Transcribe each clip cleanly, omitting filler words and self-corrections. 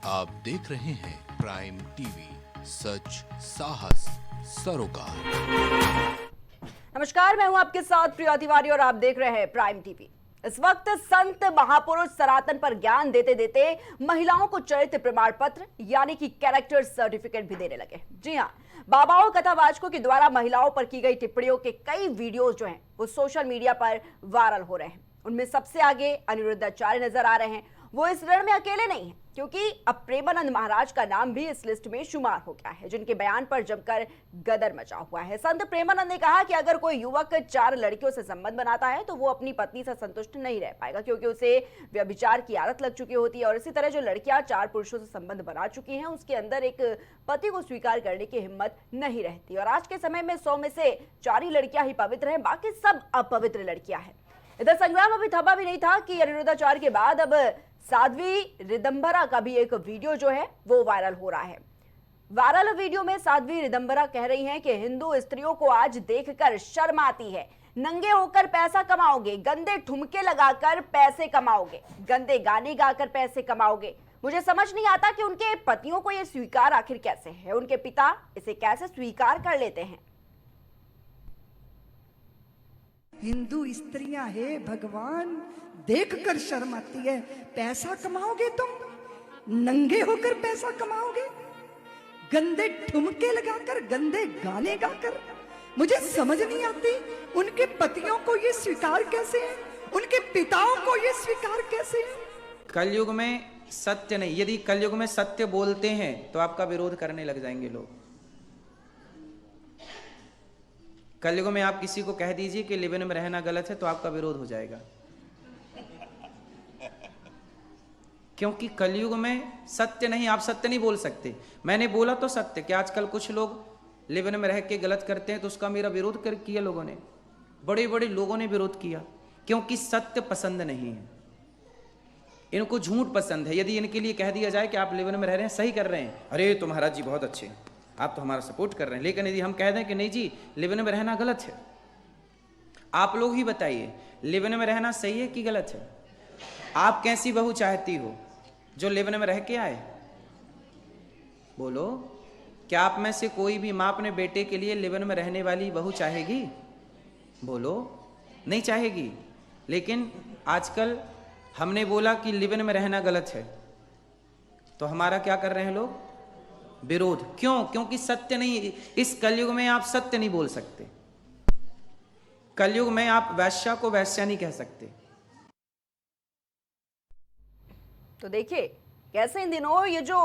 आप देख रहे हैं प्राइम टीवी, सच साहस सरोकार। नमस्कार, मैं हूं आपके साथ प्रिया तिवारी और आप देख रहे हैं प्राइम टीवी। इस वक्त संत महापुरुष सनातन पर ज्ञान देते देते महिलाओं को चरित्र प्रमाण पत्र यानी कि कैरेक्टर सर्टिफिकेट भी देने लगे। जी हां, बाबाओं कथावाचकों के द्वारा महिलाओं पर की गई टिप्पणियों के कई वीडियोस जो हैं वो सोशल मीडिया पर वायरल हो रहे हैं। उनमें सबसे आगे अनिरुद्धाचार्य नजर आ रहे हैं। वो इस रण में अकेले नहीं है, क्योंकि अब प्रेमानंद महाराज का नाम भी इस लिस्ट में शुमार हो गया है, जिनके बयान पर जमकर गदर मचा हुआ है। संत प्रेमानंद ने कहा कि अगर कोई युवक 4 लड़कियों से संबंध बनाता है तो वो अपनी पत्नी से संतुष्ट नहीं रह पाएगा, क्योंकि उसे व्यभिचार की आदत लग चुकी होती है। और इसी तरह जो लड़कियां 4 पुरुषों से संबंध बना चुकी हैं, उसके अंदर एक पति को स्वीकार करने की हिम्मत नहीं रहती। और आज के समय में 100 में से 4 ही लड़कियां ही पवित्र हैं, बाकी सब अपवित्र लड़कियां हैं। इधर संग्राम अभी थमा भी नहीं था कि अनिरुद्धाचार्य के बाद अब साध्वी रिदंबरा का भी एक वीडियो जो है वो वायरल हो रहा है। वायरल वीडियो में साध्वी रिदंबरा कह रही हैं कि हिंदू स्त्रियों को आज देखकर शर्म आती है। नंगे होकर पैसा कमाओगे, गंदे ठुमके लगाकर पैसे कमाओगे, गंदे गाने गाकर पैसे कमाओगे। मुझे समझ नहीं आता कि उनके पतियों को यह स्वीकार आखिर कैसे है, उनके पिता इसे कैसे स्वीकार कर लेते हैं। हिंदू स्त्रियां है भगवान, देखकर शर्म आती है। पैसा कमाओगे तुम, नंगे होकर पैसा कमाओगे, गंदे ठुमके लगाकर, गंदे गाने गाकर। मुझे समझ नहीं आती उनके पतियों को ये स्वीकार कैसे है, उनके पिताओं को ये स्वीकार कैसे है। कलयुग में सत्य नहीं, यदि कलयुग में सत्य बोलते हैं तो आपका विरोध करने लग जाएंगे लोग। कलयुग में आप किसी को कह दीजिए कि लिव इन में रहना गलत है तो आपका विरोध हो जाएगा, क्योंकि कलयुग में सत्य नहीं, आप सत्य नहीं बोल सकते। मैंने बोला तो सत्य कि आजकल कुछ लोग लिव इन में रह के गलत करते हैं तो उसका मेरा विरोध किया लोगों ने, बड़े बड़े लोगों ने विरोध किया, क्योंकि सत्य पसंद नहीं है, इनको झूठ पसंद है। यदि इनके लिए कह दिया जाए कि आप लिव इन में रह रहे हैं, सही कर रहे हैं, अरे तो महाराज जी बहुत अच्छे हैं, आप तो हमारा सपोर्ट कर रहे हैं। लेकिन यदि हम कह दें कि नहीं जी लिव इन में रहना गलत है, आप लोग ही बताइए लिव इन में रहना सही है कि गलत है? आप कैसी बहू चाहती हो जो लिव इन में रह के आए? बोलो, क्या आप में से कोई भी माँ अपने बेटे के लिए लिव इन में रहने वाली बहू चाहेगी? बोलो, नहीं चाहेगी। लेकिन आजकल हमने बोला कि लिव इन में रहना गलत है तो हमारा क्या कर रहे हैं लोग? विरोध। क्यों? क्योंकि सत्य नहीं। इस कलयुग में आप सत्य नहीं बोल सकते, कलयुग में आप वैश्या को वैश्या नहीं कह सकते। तो देखिए कैसे इन दिनों ये जो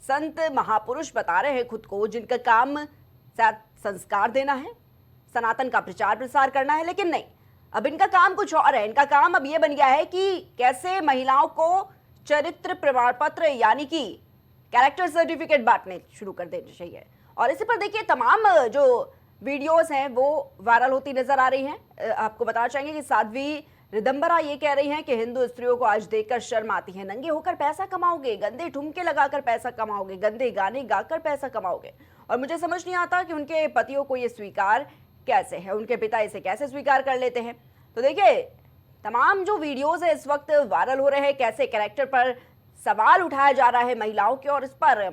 संत महापुरुष बता रहे हैं खुद को, जिनका काम शायद संस्कार देना है, सनातन का प्रचार प्रसार करना है, लेकिन नहीं, अब इनका काम कुछ और है। इनका काम अब ये बन गया है कि कैसे महिलाओं को चरित्र प्रमाण पत्र यानी कि कैरेक्टर सर्टिफिकेट बांटने शुरू कर देने चाहिए। और इसी पर देखिए तमाम जो वीडियोस हैं वो वायरल होती नजर आ रही हैं। आपको बताना चाहेंगे कि साध्वी रिदंबरा ये कह रही हैं कि हिंदू स्त्रियों को आज देखकर शर्म आती है। नंगे होकर पैसा कमाओगे, गंदे ठुमके लगाकर पैसा कमाओगे, गंदे गाने गाकर पैसा कमाओगे। और मुझे समझ नहीं आता कि उनके पतियों को ये स्वीकार कैसे है, उनके पिता इसे कैसे स्वीकार कर लेते हैं। तो देखिए तमाम जो वीडियोज है इस वक्त वायरल हो रहे हैं, कैसे कैरेक्टर पर सवाल उठाया जा रहा है महिलाओं के, और इस पर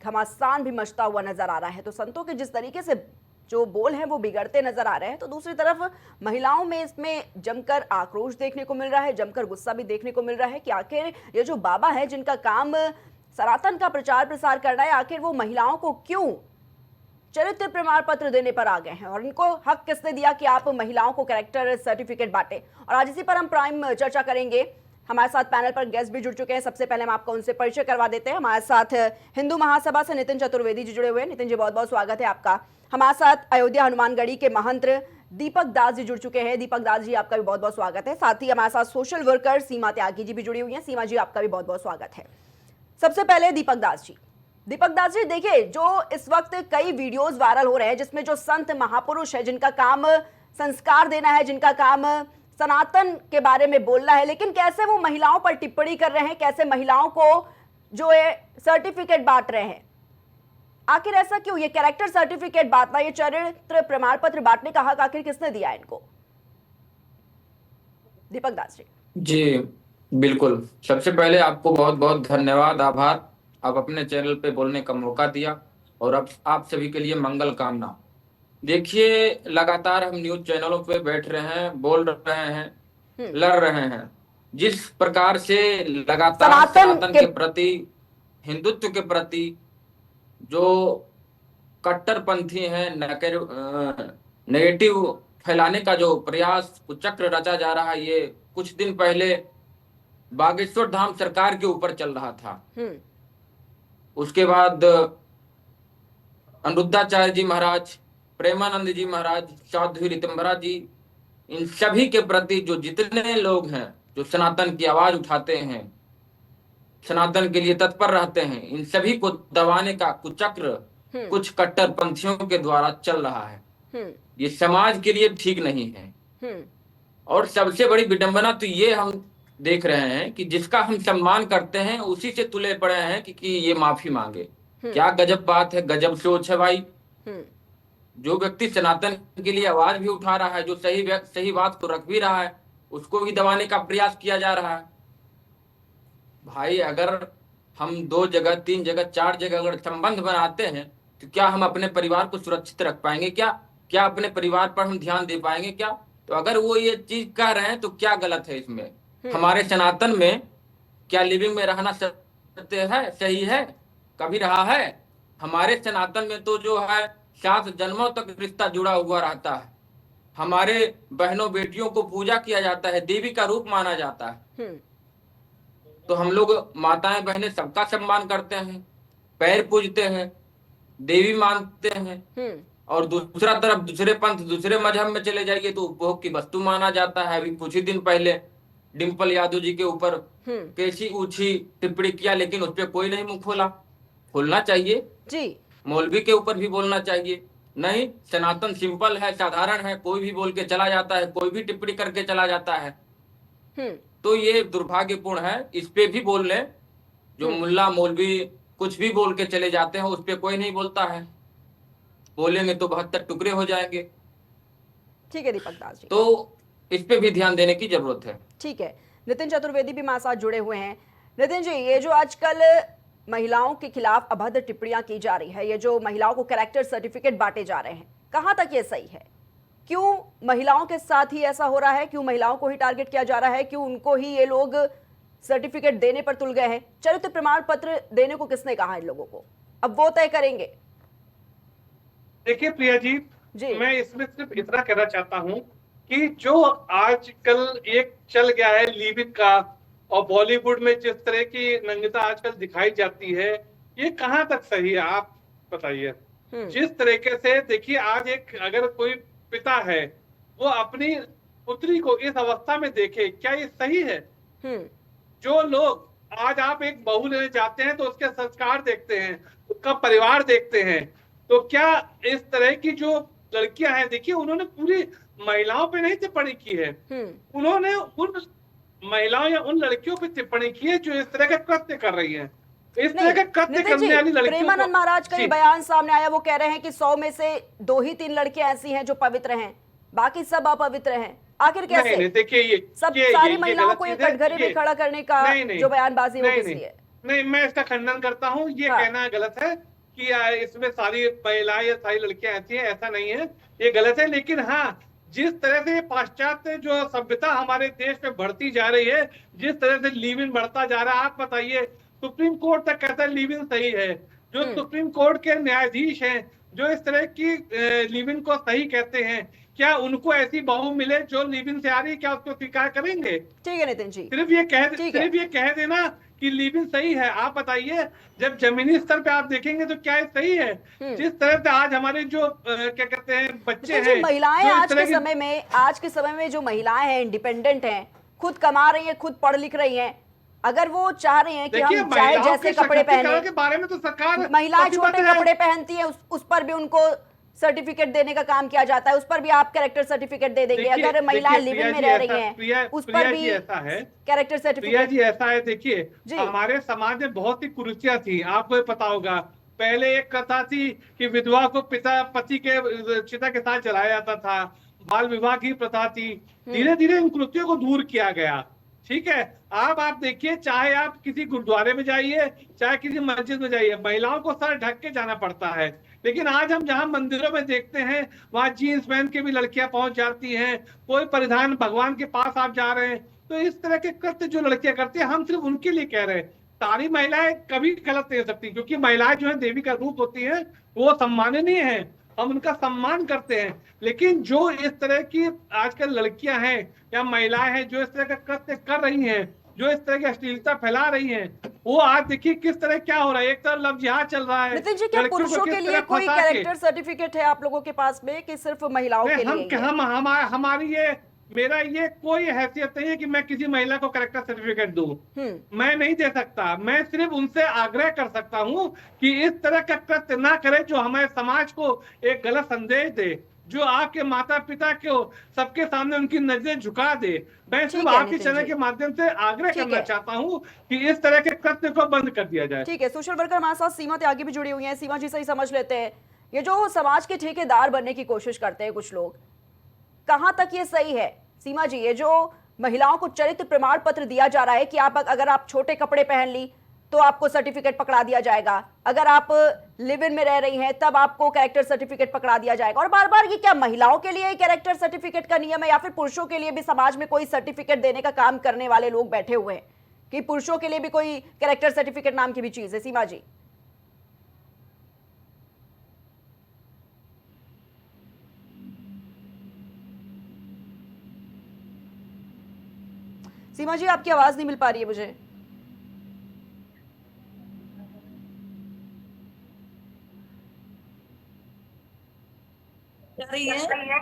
घमासान भी मचता हुआ नजर आ रहा है। तो संतों के जिस तरीके से जो बोल हैं वो बिगड़ते नजर आ रहे हैं, तो दूसरी तरफ महिलाओं में इसमें जमकर आक्रोश देखने को मिल रहा है, जमकर गुस्सा भी देखने को मिल रहा है कि आखिर ये जो बाबा है जिनका काम सनातन का प्रचार प्रसार करना है, आखिर वो महिलाओं को क्यों चरित्र प्रमाण पत्र देने पर आ गए हैं, और इनको हक किसने दिया कि आप महिलाओं को कैरेक्टर सर्टिफिकेट बांटे। और आज इसी पर हम प्राइम चर्चा करेंगे। हमारे साथ पैनल पर गेस्ट भी जुड़ चुके हैं। सबसे पहले हम आपको उनसे परिचय करवा देते हैं। हमारे साथ हिंदू महासभा से नितिन चतुर्वेदी जी जुड़े हुए हैं। नितिन जी बहुत बहुत स्वागत है आपका। हमारे साथ अयोध्या हनुमानगढ़ी के महंत दीपक दास जी जुड़ चुके हैं। दीपक दास जी आपका भी बहुत बहुत स्वागत है। साथ ही हमारे साथ सोशल वर्कर सीमा त्यागी जी भी जुड़ी हुई हैं। सीमा जी आपका भी बहुत बहुत स्वागत है। सबसे पहले दीपक दास जी, देखिए जो इस वक्त कई वीडियोस वायरल हो रहे हैं जिसमें जो संत महापुरुष है जिनका काम संस्कार देना है, जिनका काम सनातन के बारे में बोलना है, लेकिन कैसे वो महिलाओं पर टिप्पणी कर रहे हैं, कैसे महिलाओं को जो है सर्टिफिकेट बांट रहे हैं। आखिर ऐसा क्यों? ये कैरेक्टर सर्टिफिकेट बांटना, ये चरित्र प्रमाण पत्र बांटने का हक आखिर किसने दिया इनको? दीपक दास जी। जी बिल्कुल, सबसे पहले आपको बहुत बहुत धन्यवाद, आभार अब अपने चैनल पे बोलने का मौका दिया, और अब आप सभी के लिए मंगल कामना। देखिए, लगातार हम न्यूज चैनलों पे बैठ रहे हैं, बोल रहे हैं, लड़ रहे हैं। जिस प्रकार से लगातार सनातन के प्रति, हिंदुत्व के प्रति जो कट्टरपंथी हैं, नेगेटिव फैलाने का जो प्रयास कुचक्र रचा जा रहा है, ये कुछ दिन पहले बागेश्वर धाम सरकार के ऊपर चल रहा था। उसके बाद अनिरुद्धाचार्य जी महाराज, प्रेमानंद जी महाराज, चौधरी रितंभरा जी, इन सभी के प्रति जो जितने लोग हैं जो सनातन की आवाज उठाते हैं, सनातन के लिए तत्पर रहते हैं, इन सभी को दबाने का कुचक्र कुछ कट्टरपंथियों के द्वारा चल रहा है। ये समाज के लिए ठीक नहीं है। और सबसे बड़ी विडंबना तो ये हम देख रहे हैं कि जिसका हम सम्मान करते हैं उसी से तुले पड़े हैं कि ये माफी मांगे। क्या गजब बात है, गजब सोच है भाई। जो व्यक्ति सनातन के लिए आवाज भी उठा रहा है, जो सही बात को रख भी रहा है, उसको भी दबाने का प्रयास किया जा रहा है। भाई, अगर हम 2 जगह 3 जगह 4 जगह अगर संबंध बनाते हैं तो क्या हम अपने परिवार को सुरक्षित रख पाएंगे? क्या अपने परिवार पर हम ध्यान दे पाएंगे? क्या? तो अगर वो ये चीज कह रहे हैं तो क्या गलत है इसमें? हमारे सनातन में क्या लिविंग में रहना सत्य है, सही है, कभी रहा है? हमारे सनातन में तो जो है 7 जन्मों तक रिश्ता जुड़ा हुआ रहता है। हमारे बहनों बेटियों को पूजा किया जाता है, देवी का रूप माना जाता है। तो हम लोग माताएं बहनें सबका सम्मान करते हैं, पैर पूजते हैं, देवी मानते हैं। और दूसरा तरफ दूसरे पंथ, दूसरे मजहब में चले जाइए तो उपभोग की वस्तु माना जाता है। अभी कुछ ही दिन पहले डिम्पल यादव जी के ऊपर कैसी ऊंची टिप्पणी किया, लेकिन उस पर कोई नहीं मुंह खोला। खोलना चाहिए जी, मौलवी के ऊपर भी बोलना चाहिए। नहीं, सनातन सिंपल है, साधारण है, कोई भी बोल के चला जाता है, कोई भी टिप्पणी करके चला जाता है। तो ये दुर्भाग्यपूर्ण है, इस पे भी बोल ले। जो मुल्ला मौलवी कुछ भी बोल के चले जाते हैं, उस पे कोई नहीं बोलता है। बोलेंगे तो 72 टुकड़े हो जाएंगे। ठीक है दीपक दास जी, तो इस पे भी ध्यान देने की जरूरत है। ठीक है। नितिन चतुर्वेदी भी हमारे साथ जुड़े हुए हैं। नितिन जी, ये जो आजकल महिलाओं के खिलाफ अभद्र टिप्पणियां की जा रही है, ये जो महिलाओं को कैरेक्टर सर्टिफिकेट बांटे जा रहे हैं, कहां तक ये सही है? क्यों महिलाओं के साथ ही ऐसा हो रहा है? क्यों महिलाओं को ही टारगेट किया जा रहा है? क्यों उनको ही ये लोग सर्टिफिकेट देने पर तुल गए हैं? चरित्र प्रमाण पत्र देने को किसने कहा इन लोगों को? अब वो तय करेंगे। देखिए प्रिया जी, मैं इसमें सिर्फ इतना कहना चाहता हूं कि जो आजकल एक चल गया है लिव इन का, और बॉलीवुड में जिस तरह की नंगता आजकल दिखाई जाती है, ये कहां तक सही है आप बताइए। जिस तरीके से देखिए, आज एक अगर कोई पिता है वो अपनी पुत्री को इस अवस्था में देखे, क्या ये सही है? जो लोग आज आप एक बहू लेने जाते हैं तो उसके संस्कार देखते हैं, उसका परिवार देखते हैं, तो क्या इस तरह की जो लड़कियां हैं, देखिए उन्होंने पूरी महिलाओं पे नहीं टिप्पणी की है, उन्होंने उन महिलाओं या उन लड़कियों पे टिप्पणी की है जो इस तरह का कृत्य कर रही हैं। इस तरह का कृत्य करने वाली लड़कियों को, प्रेमानंद महाराज का बयान सामने आया, वो कह रहे हैं कि 100 में से 2 ही 3 लड़कियां ऐसी हैं जो पवित्र हैं, बाकी सब अपवित्र हैं। आखिर कैसे? नहीं, देखिए ये सब सारी महिलाओं को ये कटघरे में खड़ा करने का जो बयानबाजी वो किस लिए? नहीं, मैं इसका खंडन करता हूँ। ये कहना गलत है कि इसमें सारी महिलाएं या सारी लड़कियां ऐसी हैं, ऐसा नहीं है, ये गलत है। लेकिन हाँ, जिस तरह से पाश्चात्य जो सभ्यता हमारे देश में बढ़ती जा रही है, जिस तरह से लिव इन बढ़ता जा रहा है, आप बताइए, सुप्रीम कोर्ट तक कहता है लिव इन सही है। जो सुप्रीम कोर्ट के न्यायाधीश हैं जो इस तरह की लिव इन को सही कहते हैं, क्या उनको ऐसी बहू मिले जो लिव इन से आ रही है, क्या उसको स्वीकार करेंगे? ठीक है नितिन जी, सिर्फ ये कह देना कि लिव इन सही है, आप बताइए, जब जमीनी स्तर पे आप देखेंगे तो क्या ये सही है? जिस तरह से आज हमारे जो क्या कहते हैं बच्चे हैं, महिलाएं आज के समय में जो महिलाएं हैं, इंडिपेंडेंट हैं, खुद कमा रही हैं, खुद पढ़ लिख रही हैं, अगर वो चाह रही हैं कि हम चाहे जैसे कपड़े पहने, के बारे में तो सरकार, महिलाएं छोटे कपड़े पहनती हैं, उस पर भी उनको सर्टिफिकेट देने का काम किया जाता है, उस पर भी आप कैरेक्टर सर्टिफिकेट दे देंगे। अगर महिलाएं लिविंग में रह रही हैं, उस पर भी ऐसा है कैरेक्टर सर्टिफिकेट। जी ऐसा है, देखिए हमारे समाज में बहुत ही कुरीतियां थी, आपको पता होगा। पहले एक कथा थी कि विधवा को पति के चिता के साथ जलाया जाता था, बाल विवाह की प्रथा थी। धीरे धीरे इन कुरीतियों को दूर किया गया, ठीक है। अब आप देखिए, चाहे आप किसी गुरुद्वारे में जाइए, चाहे किसी मस्जिद में जाइए, महिलाओं को सर ढक के जाना पड़ता है। लेकिन आज हम जहां मंदिरों में देखते हैं, वहां जीन्स पहन के भी लड़कियां पहुंच जाती हैं, कोई परिधान, भगवान के पास आप जा रहे हैं। तो इस तरह के कृत्य जो लड़कियां करती हैं, हम सिर्फ उनके लिए कह रहे हैं। सारी महिलाएं कभी गलत नहीं हो सकती, क्योंकि महिलाएं जो है देवी का रूप होती हैं, वो सम्माननीय है, हम उनका सम्मान करते हैं। लेकिन जो इस तरह की आजकल लड़कियां हैं या महिलाएं हैं जो इस तरह का कृत्य कर रही हैं, जो इस तरह की अश्लीलता फैला रही हैं, वो आज देखिए किस तरह क्या हो रहा है। एक तरफ लव जिहाद चल रहा है। नितिन जी, क्या पुरुषों के लिए कोई कैरेक्टर सर्टिफिकेट है आप लोगों के पास में, कि सिर्फ महिलाओं के लिए? हमारी मेरा ये कोई हैसियत नहीं है कि मैं किसी महिला को कैरेक्टर सर्टिफिकेट दूं। मैं नहीं दे सकता। मैं सिर्फ उनसे आग्रह कर सकता हूं कि इस तरह का कृत्य ना करे जो हमारे समाज को एक गलत संदेश दे, जो आपके माता पिता को सबके सामने उनकी नजरें झुका दे। मैं सिर्फ आपके चैनल के माध्यम से आग्रह करना चाहता हूं कि इस तरह के कृत्य को बंद कर दिया जाए। ठीक है, सोशल वर्कर हमारे साथ सीमा त्यागी भी जुड़ी हुई है। सीमा जी, सही समझ लेते हैं, ये जो समाज के ठेकेदार बनने की कोशिश करते हैं कुछ लोग, कहां तक ये सही है? सीमा जी, ये जो महिलाओं को चरित्र प्रमाण पत्र दिया जा रहा है कि आप अगर आप छोटे कपड़े पहन ली तो आपको सर्टिफिकेट पकड़ा दिया जाएगा, अगर आप लिव इन में रह रही हैं तब आपको कैरेक्टर सर्टिफिकेट पकड़ा दिया जाएगा, और बार बार ये क्या महिलाओं के लिए कैरेक्टर सर्टिफिकेट का नियम है, या फिर पुरुषों के लिए भी समाज में कोई सर्टिफिकेट देने का काम करने वाले लोग बैठे हुए हैं कि पुरुषों के लिए भी कोई कैरेक्टर सर्टिफिकेट नाम की भी चीज है? सीमा जी, सीमा जी, आपकी आवाज नहीं मिल पा रही है मुझे। रही है?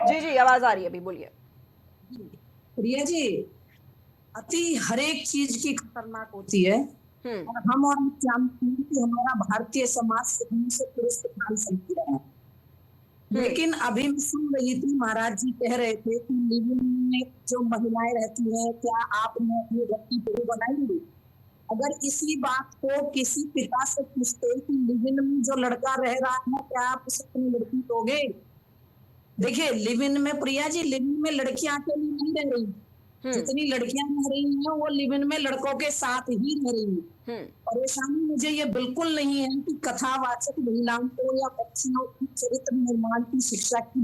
जी जी, आवाज आ रही है अभी, बोलिए। प्रिया जी, अति हर एक चीज की खतरनाक होती है, और हम और जानते हैं कि हमारा भारतीय समाज से पुरुष ढाल सकते हैं। लेकिन अभी मैं सुन रही थी, महाराज जी कह रहे थे कि लिविंग में जो महिलाएं रहती हैं, क्या आपने अपनी व्यक्ति को बनाएंगे? अगर इसी बात को किसी पिता से पूछते कि लिविंग में जो लड़का रह रहा है, क्या आप उसे अपनी लड़की दोगे? देखिए, लिविंग में, प्रिया जी, लिविंग में लड़कियां अकेली नहीं रह रही। जितनी लड़कियां रह रही हैं वो लिविंग में लड़कों के साथ ही रह रही हैं। परेशानी मुझे ये बिल्कुल नहीं है कि कथावाचक महिलाओं को या बच्चियों की चरित्र निर्माण की शिक्षा की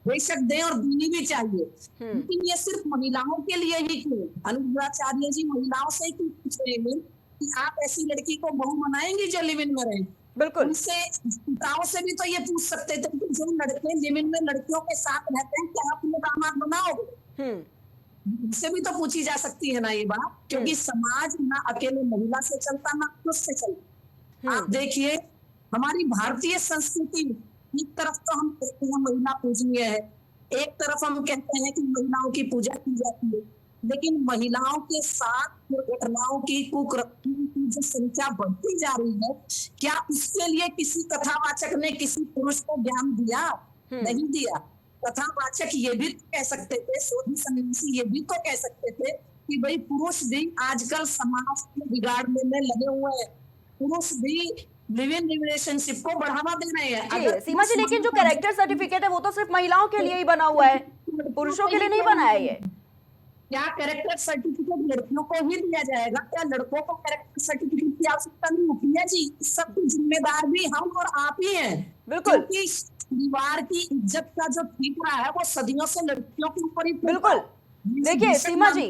बेशक दें, और देनी भी चाहिए, लेकिन ये सिर्फ महिलाओं के लिए ही क्यों? अनुराचार्य जी महिलाओं से क्यों पूछ रहे हैं कि आप ऐसी लड़की को बहू बनाएंगे जो लिविंग में रहे? बिल्कुल, उनसे, पिताओं से भी तो ये पूछ सकते थे कि जो लड़के लिविंग में लड़कियों के साथ रहते हैं, क्या आप उन्हें दामाद बनाओगे? इससे भी तो पूछी जा सकती है ना ये बात, क्योंकि समाज ना अकेले महिला से चलता, ना पुरुष से चलता। आप देखिए, हमारी भारतीय संस्कृति, एक तरफ तो हम कहते हैं महिला पूजनीय है, एक तरफ हम कहते हैं कि महिलाओं की पूजा की जाती है, लेकिन महिलाओं के साथ दुर्घटनाओं की, कुकृत्यों की जो संख्या बढ़ती जा रही है, क्या उसके लिए किसी कथावाचक ने किसी पुरुष को ज्ञान दिया? नहीं दिया। कथावाचक ये भी तो कह सकते थे, सोधी सन्यासी ये भी तो कह सकते थे कि भाई पुरुष भी आजकल समाज को बिगाड़ने में लगे हुए हैं, पुरुष भी लिव-इन रिलेशनशिप को बढ़ावा दे रहे हैं। अगर सीमा जी, लेकिन जो कैरेक्टर सर्टिफिकेट है वो तो सिर्फ महिलाओं के लिए ही बना हुआ है, पुरुषों के लिए नहीं बना है ये। क्या कैरेक्टर सर्टिफिकेट लड़कियों को ही दिया जाएगा? क्या लड़कों को कैरेक्टर सर्टिफिकेट की आवश्यकता नहीं होती है? जी, सबकी जिम्मेदार भी हम और आप ही हैं। बिल्कुल, परिवार की इज्जत का जो ठिकाना है वो सदियों से लड़कियों के ऊपर ही। बिल्कुल, देखिए सीमा जी,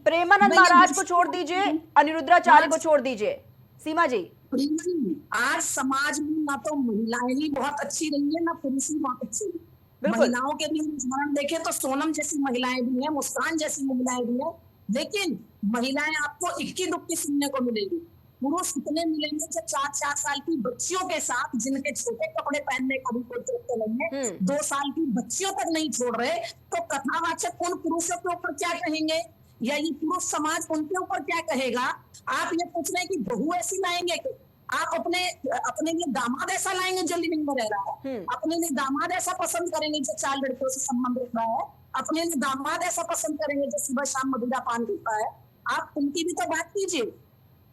प्रेमानंद महाराज को छोड़ दीजिए, अनिरुद्धाचार्य को छोड़ दीजिए। सीमा जी, आज समाज में ना तो महिलाएं ही बहुत अच्छी रही है, ना पुरुष ही बहुत अच्छे रही। महिलाओं के भी उदाहरण देखें तो सोनम जैसी महिलाएं भी हैं, मुस्कान जैसी महिलाएं भी हैं, लेकिन महिलाएं आपको इक्की दुक्की सुनने को मिलेगी। पुरुष कितने मिलेंगे जो 4-4 साल की बच्चियों के साथ, जिनके छोटे कपड़े पहनने का भी कोई तरीका नहीं है, 2 साल की बच्चियों तक नहीं छोड़ रहे, तो कथावाचक उन पुरुषों के ऊपर क्या कहेंगे, या ये पुरुष समाज उनके ऊपर क्या कहेगा? आप ये पूछ रहे हैं कि बहू ऐसी लाएंगे, आप अपने लिए दामाद ऐसा लाएंगे जो लिविंग में रह रहा है, अपने लिए दामाद ऐसा पसंद करेंगे जो 4 लड़कियों से संबंध रख रहा है, अपने लिए दामाद ऐसा पसंद करेंगे जो सुबह शाम मदिरा पान पीता है? आप उनकी भी तो बात कीजिए,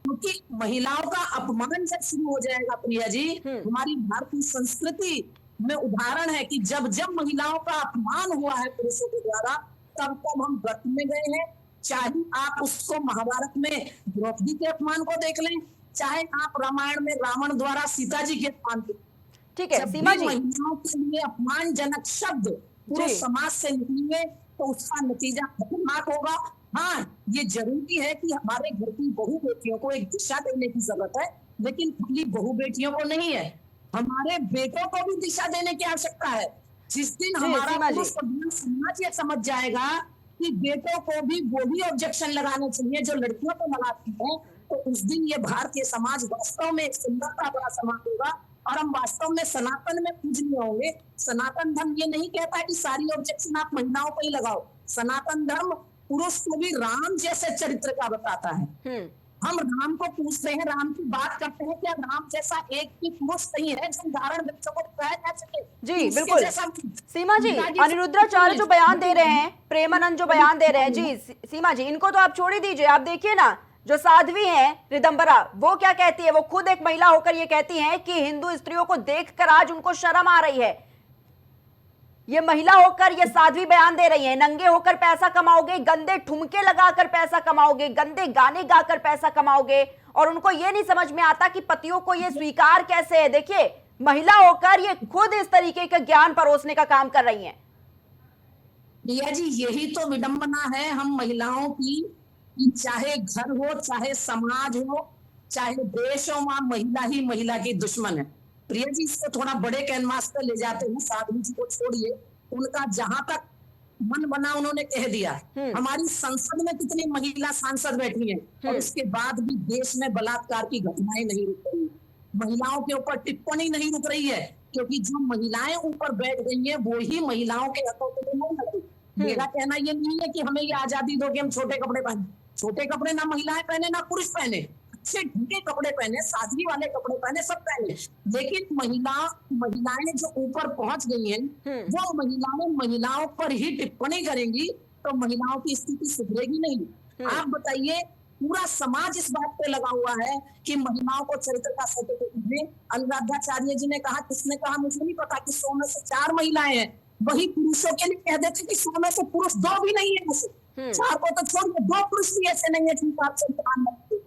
क्योंकि महिलाओं का अपमान जब शुरू हो जाएगा, प्रिया जी, हमारी भारतीय संस्कृति में उदाहरण है कि जब जब महिलाओं का अपमान हुआ है पुरुषों के द्वारा, तब तब हम व्रत में गए हैं, चाहे आप उसको महाभारत में द्रौपदी के अपमान को देख लें, चाहे आप रामायण में रावण द्वारा सीता जी के अपमान को। ठीक है जब सीमा भी जी, महिलाओं के लिए अपमानजनक शब्द पूरे जी। समाज से निकलेंगे तो उसका नतीजा खतरनाक होगा। हाँ, ये जरूरी है कि हमारे घर की बहू बेटियों को एक दिशा देने की जरूरत है, लेकिन खाली बहू बेटियों को नहीं है, हमारे बेटों को भी दिशा देने की आवश्यकता है। जिस दिन जी, हमारा सीमा जी। पुरुष प्रधान समाज ये समझ जाएगा कि बेटों को भी वो भी ऑब्जेक्शन लगाने चाहिए जो लड़कियों को लगाती है, तो उस दिन ये भारतीय समाज वास्तव में एक सुंदरता भरा समाज होगा और हम वास्तव में सनातन में पूजनीय होंगे। सनातन धर्म ये नहीं कहता कि सारी ऑब्जेक्शन आप महिलाओं को ही लगाओ। सनातन धर्म पुरुष को भी राम जैसे चरित्र का बताता है। हम राम को पूछते हैं, राम की बात करते हैं, क्या राम जैसा एक भी पुरुष नहीं है जो उदाहरण बच्चों को बताया जा सके? जी उसके बिल्कुल। जैसा सीमा जी, पिताजी अनिरुद्धाचार्य जो बयान दे रहे हैं, प्रेमानंद जो बयान दे रहे हैं, जी सीमा जी, इनको तो आप छोड़ ही दीजिए। आप देखिए ना, जो साध्वी हैं रिदम्बरा, वो क्या कहती है? वो खुद एक महिला होकर ये कहती हैं कि हिंदू स्त्रियों को देखकर आज उनको शर्म आ रही है। ये महिला होकर ये साध्वी बयान दे रही है, नंगे होकर पैसा कमाओगे, गंदे ठुमके लगाकर पैसा कमाओगे, गंदे गाने गाकर पैसा कमाओगे, और उनको ये नहीं समझ में आता कि पतियों को ये स्वीकार कैसे है। देखिए, महिला होकर ये खुद इस तरीके का ज्ञान परोसने का काम कर रही हैं। प्रिया जी, यही तो विडंबना है हम महिलाओं की, कि चाहे घर हो, चाहे समाज हो, चाहे देश हो, वहां महिला ही महिला की दुश्मन है। प्रिया जी, इसको थोड़ा बड़े कैनवास पे ले जाते हैं, साधु जी को छोड़िए, उनका जहां तक मन बना उन्होंने कह दिया। हमारी संसद में कितनी महिला सांसद बैठी हैं और उसके बाद भी देश में बलात्कार की घटनाएं नहीं रुक रही, महिलाओं के ऊपर टिप्पणी नहीं रुक रही है, क्योंकि जो महिलाएं ऊपर बैठ गई हैं वो ही महिलाओं के हकों को नहीं लग रही। मेरा कहना ये नहीं है कि हमें ये आजादी दो कि हम छोटे कपड़े पहने। छोटे कपड़े ना महिलाएं पहने ना पुरुष पहने, अच्छे ढंगे कपड़े पहने, सादगी वाले कपड़े पहने, सब पहने, लेकिन महिलाएं जो ऊपर पहुंच गई हैं वो महिलाओं पर ही टिप्पणी करेंगी तो महिलाओं की स्थिति सुधरेगी नहीं। आप बताइए, पूरा समाज इस बात पे लगा हुआ है कि महिलाओं को चरित्र का सर्टिफिकेट दें। अनुराधाचार्य जी ने कहा, किसने कहा मुझे नहीं पता, कि 100 में से 4 महिलाएं हैं। वही पुरुषों के लिए कह देते कि 100 में से पुरुष 2 भी नहीं है, ऐसे 4 को तो छोड़ के 2 पुरुष भी ऐसे नहीं है जिनका आप संतान रखते।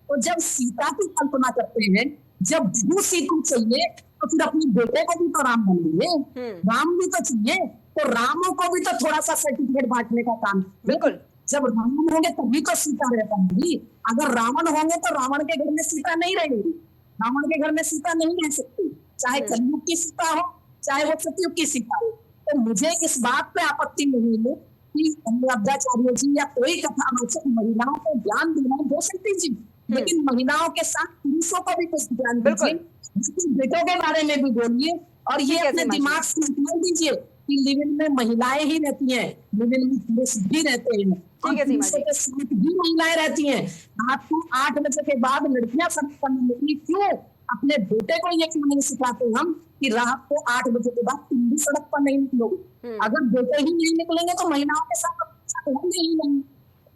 तो जब सीता की कल्पना करते हैं, जब भू सीता चाहिए तो फिर अपने बेटे को भी तो राम बनेंगे, राम भी तो चाहिए, तो रामों को भी तो थोड़ा सा सर्टिफिकेट बांटने का काम। बिल्कुल, जब रावण होंगे तभी तो सीता रह पाएंगी। अगर रावण होंगे तो रावण के घर में सीता नहीं रहेगी, रावण के घर में सीता नहीं रह सकती, चाहे कलयुग की सीता हो चाहे वो सतयुग की सीता हो। तो मुझे इस बात पे आपत्ति नहीं है कि अनुराधाचार्य जी या कोई कथावाचक महिलाओं को ज्ञान देना दे सकती जी, लेकिन महिलाओं के साथ पुरुषों को भी कुछ ज्ञान दीजिए, बेटों के बारे में भी बोलिए, और ये अपने दिमाग से निकाल दीजिए कि लिविंग में महिलाएं ही रहती हैं, लिविंग में पुरुष भी रहते हैं, पुरुषों के साथ भी महिलाएं रहती हैं। रात को 8 बजे के बाद लड़कियां सड़क पर नहीं निकली, क्यों? अपने बेटे को ये क्यों नहीं सिखाते हम कि रात को 8 बजे के बाद तुम भी सड़क पर नहीं निकलोगे? अगर बेटे ही नहीं निकलेंगे तो महिलाओं के साथ होंगे ही नहीं।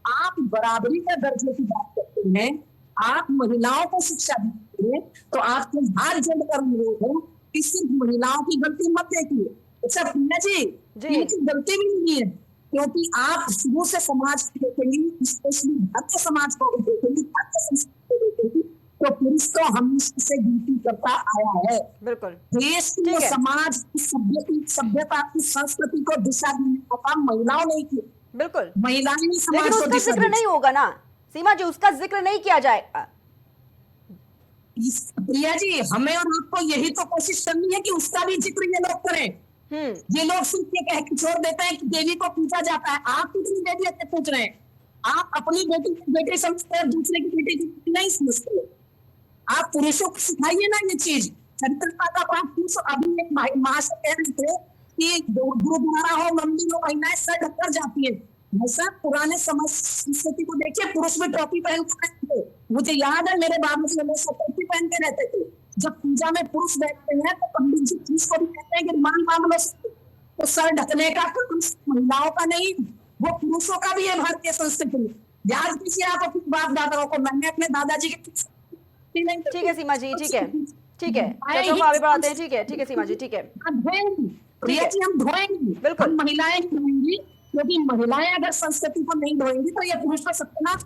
आप बराबरी का दर्जे की बात करते हैं, आप महिलाओं को शिक्षा देते हैं, तो आपके हाथ जोड़ कर अनुरोध है कि सिर्फ महिलाओं की गलती मत देखिए। अच्छा प्रिया जी, इनकी गलती भी नहीं है, क्योंकि आप शुरू से समाज को देखेंगे, स्पेशली भारतीय समाज को देखेंगे, भारतीय संस्कृति को देखेंगे, तो पुरुष तो हमेशा से गिनती करता आया है। बिल्कुल, देश को, समाज की सभ्यता की संस्कृति को दिशा देने का काम महिलाओं ने किया। बिल्कुल, महिलाएं ही समाज लेकिन उसका जिक्र नहीं होगा ना सीमा जी, उसका जिक्र नहीं किया जाएगा। प्रिया जी, हमें और आपको यही तो कोशिश करनी है कि उसका भी जिक्र ये लोग करें। ये लोग सिर्फ ये कह के छोड़ देते हैं कि देवी को पूजा जाता है। आप कितनी देवी से पूछ रहे हैं? आप अपनी बेटी समझते हैं, दूसरे की बेटी नहीं समझते। आप पुरुषों को सिखाइए ना ये चीज, चरित्रता का पाठ। अभी एक माँ से कह रहे थे कि गुरुद्वारा हो, मंदिर हो, महिलाएं सर ढककर जाती है। ऐसा पुराने समाज संस्कृति को देखिए, पुरुष भी टोपी पहन कर रहते थे। मुझे याद है मेरे बाबू से टोपी पहन के रहते थे। जब पूजा में पुरुष बैठते हैं तो पंडित जी चीज को भी कहते हैं कि मान मामलों से तो सर ढकने का काम महिलाओं का नहीं, वो पुरुषों का भी है भारतीय संस्कृति में। याद कीजिए आप अपने बाप दादाओं को। मैंने अपने दादाजी के ठीक है सीमा जी, ठीक है, ठीक है, चर्चा को आगे बढ़ाते हैं। ठीक है सीमा जी, ठीक है प्रिया जी, हम धोएंगे, बिल्कुल, महिलाएं धोएंगी, क्योंकि महिलाएं अगर संस्कृति को नहीं ढोएंगी तो ये पुरुष का सत्यानाश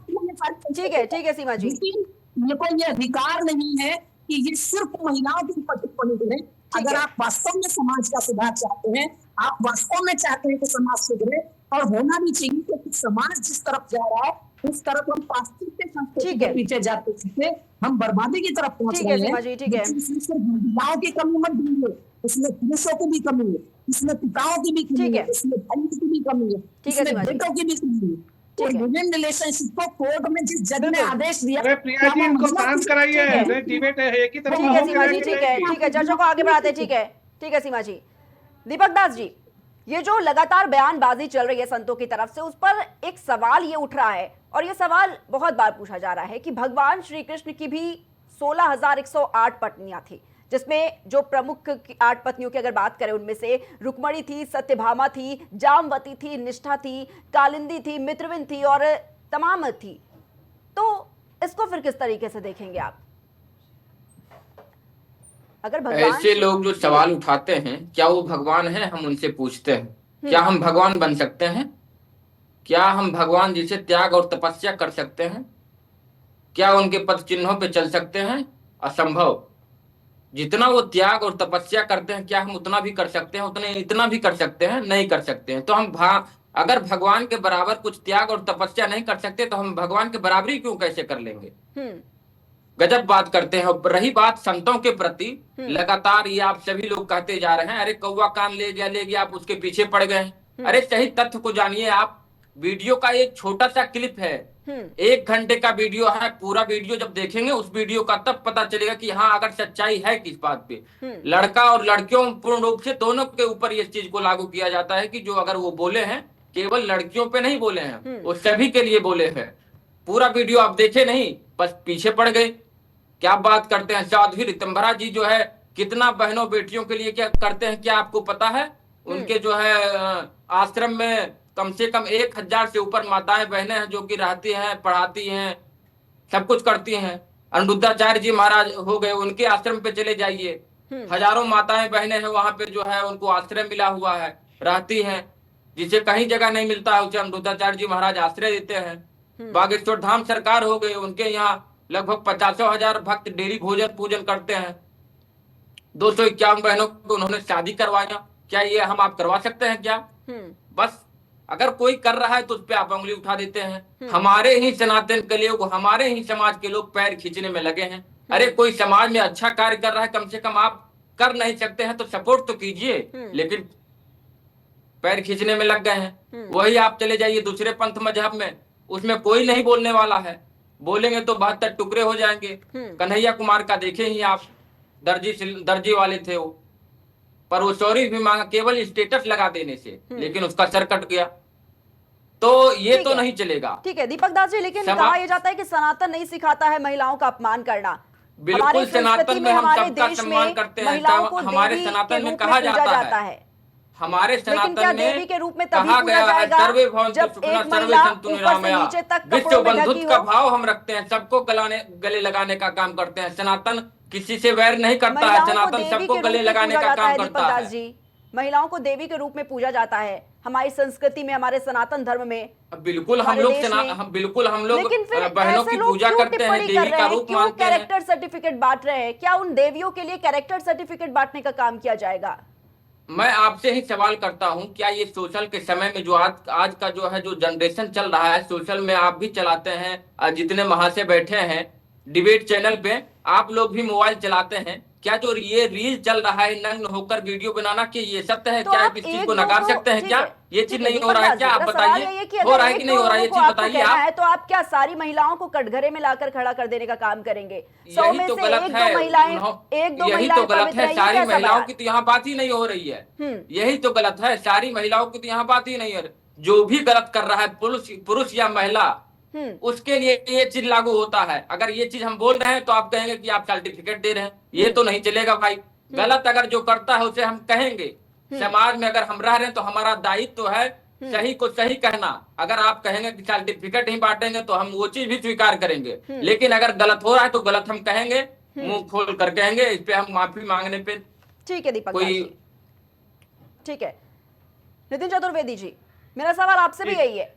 ठीक है सीमा जी, लेकिन ये कोई अधिकार नहीं है कि ये सिर्फ महिलाओं के ऊपर टिप्पणी करें। अगर आप वास्तव में समाज का सुधार चाहते हैं, आप वास्तव में चाहते हैं कि समाज सुधरे, और होना भी चाहिए, क्योंकि समाज जिस तरफ जा रहा है उस तरफ हम पाश्चात्य संस्कृति के पीछे जाते जाते हम बर्बादी की तरफ पहुंच रहे हैं। ठीक है। इसमें सिर्फ महिलाओं की कमी मत ढूंढिए, इसमें पुरुषों की भी कमी है, इसमें पिताओं की भी कमी है, इसमें भाइयों की भी कमी है, इसमें बेटों की भी कमी है। और ह्यूमन रिलेशनशिप को कोर्ट में जिस जज ने आदेश दिया, अरे प्रिया जी इनको शांत कराइए, डिबेट है एक ही तरफ। ठीक है सीमा जी, ठीक है चर्चा को आगे बढ़ाते हैं। ठीक है सीमा जी। दीपक दास जी, ये जो लगातार बयानबाजी चल रही है संतों की तरफ से, उस पर एक सवाल ये उठ रहा है, और ये सवाल बहुत बार पूछा जा रहा है कि भगवान श्री कृष्ण की भी 16,108 पत्नियां थी, जिसमें जो प्रमुख 8 पत्नियों की अगर बात करें, उनमें से रुक्मणी थी, सत्यभामा थी, जामवती थी, निष्ठा थी, कालिंदी थी, मित्रविन थी और तमाम थी। तो इसको फिर किस तरीके से देखेंगे आप? अगर भगवान, ऐसे लोग जो सवाल उठाते हैं, क्या वो भगवान हैं? हम उनसे पूछते हैं, क्या हम भगवान बन सकते हैं? क्या हम भगवान जिसे त्याग और तपस्या कर सकते हैं? क्या उनके पद चिन्हों पे चल सकते हैं? असंभव। जितना वो त्याग और तपस्या करते हैं, क्या हम उतना भी कर सकते हैं? इतना भी कर सकते हैं? नहीं कर सकते हैं। तो हम अगर भगवान के बराबर कुछ त्याग और तपस्या नहीं कर सकते, तो हम भगवान के बराबरी क्यों कैसे कर लेंगे? गजब बात करते हैं। और रही बात संतों के प्रति, लगातार ये आप सभी लोग कहते जा रहे हैं, अरे कौवा कान ले गया, आप उसके पीछे पड़ गए। अरे सही तथ्य को जानिए आप। वीडियो का एक छोटा सा क्लिप है, 1 घंटे का वीडियो है। पूरा वीडियो जब देखेंगे उस वीडियो का, तब पता चलेगा कि हाँ अगर सच्चाई है किस बात पे। लड़का और लड़कियों पूर्ण रूप से दोनों के ऊपर इस चीज को लागू किया जाता है कि जो अगर वो बोले हैं, केवल लड़कियों पे नहीं बोले हैं, वो सभी के लिए बोले हैं। पूरा वीडियो आप देखे नहीं, बस पीछे पड़ गए। क्या बात करते हैं। साध्वी ऋतंभरा जी जो है कितना बहनों बेटियों के लिए क्या करते हैं, क्या आपको पता है? उनके जो है आश्रम में कम से कम 1000 से ऊपर माताएं बहनें हैं जो कि रहती हैं, पढ़ाती हैं, सब कुछ करती हैं। अनिरुद्धाचार्य जी महाराज हो गए, उनके आश्रम पे चले जाइए, हजारों माताएं बहनें हैं वहां पे जो है उनको आश्रय मिला हुआ है, रहती हैं। जिसे कहीं जगह नहीं मिलता है उसे अनिरुद्धाचार्य जी महाराज आश्रय देते हैं। बागेश्वर धाम सरकार हो गए, उनके यहाँ लगभग 50,000 भक्त डेली भोजन पूजन करते हैं। 251 बहनों को उन्होंने शादी करवाया। क्या ये हम आप करवा सकते हैं क्या? बस अगर कोई कर रहा है तो उस पर आप उंगली उठा देते हैं। हमारे ही सनातन के लोग, हमारे ही समाज के लोग पैर खींचने में लगे हैं। अरे कोई समाज में अच्छा कार्य कर रहा है, कम से कम आप कर नहीं सकते हैं तो सपोर्ट तो कीजिए, लेकिन पैर खींचने में लग गए हैं। वही आप चले जाइए दूसरे पंथ मजहब में, उसमें कोई नहीं बोलने वाला है। बोलेंगे तो 72 टुकड़े हो जाएंगे। कन्हैया कुमार का देखे ही आप, दर्जी वाले थे वो, पर वो सॉरी भी मांगा केवल स्टेटस लगा देने से, लेकिन उसका सर कट गया। तो ये तो नहीं चलेगा। ठीक है दीपक दास जी, लेकिन कहा यह जाता है कि सनातन नहीं सिखाता है महिलाओं का अपमान करना। बिल्कुल सनातन में हम सबका सम्मान करते हैं। हमारे सनातन में कहा जाता है, हमारे सनातन में देवी के रूप में कहा गया है, सर्वे भवन्तु सुखिनः सर्वे सन्तु निरामयाः। विश्व बंधुत्व का भाव हम रखते हैं, सबको गले लगाने का काम करते हैं। सनातन किसी से वैर नहीं करता है, सनातन सबको गले लगाने का काम करता है। महिलाओं को देवी के रूप में पूजा जाता है हमारी संस्कृति में, हमारे सनातन धर्म में। बिल्कुल हम लोग बहनों की पूजा करते हैं, देवी का रूप मानते हैं। कैरेक्टर सर्टिफिकेट बांट रहे हैं, क्या उन देवियों के लिए कैरेक्टर सर्टिफिकेट बांटने का काम किया जाएगा? मैं आपसे ही सवाल करता हूं, क्या ये सोशल के समय में जो आज का जो है जो जनरेशन चल रहा है, सोशल में आप भी चलाते हैं, जितने महाशय बैठे हैं डिबेट चैनल पे, आप लोग भी मोबाइल चलाते हैं, क्या जो ये रील चल रहा है नग्न होकर वीडियो बनाना, कि ये सत्य है? क्या आप इस चीज को नकार सकते हैं? क्या ये चीज नहीं हो रहा है? क्या आप बताइए, हो रहा है कि नहीं हो रहा है? ये चीज बताइए आप। तो आप क्या सारी महिलाओं को कटघरे में लाकर खड़ा कर देने का काम करेंगे? 100 में तो से गलत है, यही तो गलत है। सारी महिलाओं की तो यहाँ बात ही नहीं हो रही है, यही तो गलत है। सारी महिलाओं की तो यहाँ बात ही नहीं है। जो भी गलत कर रहा है, पुरुष या महिला, उसके लिए ये चीज लागू होता है। अगर ये चीज हम बोल रहे हैं तो आप कहेंगे कि आप सर्टिफिकेट दे रहे हैं, ये तो नहीं चलेगा भाई। गलत अगर जो करता है उसे हम कहेंगे। समाज में अगर हम रह रहे हैं तो हमारा दायित्व है सही को सही कहना। अगर आप कहेंगे कि सर्टिफिकेट नहीं बांटेंगे तो हम वो चीज भी स्वीकार करेंगे, लेकिन अगर गलत हो रहा है तो गलत हम कहेंगे, मुंह खोल कर कहेंगे। इस पे हम माफी मांगने पे ठीक है दीपक कोई ठीक है। नितिन चतुर्वेदी जी, मेरा सवाल आपसे भी यही है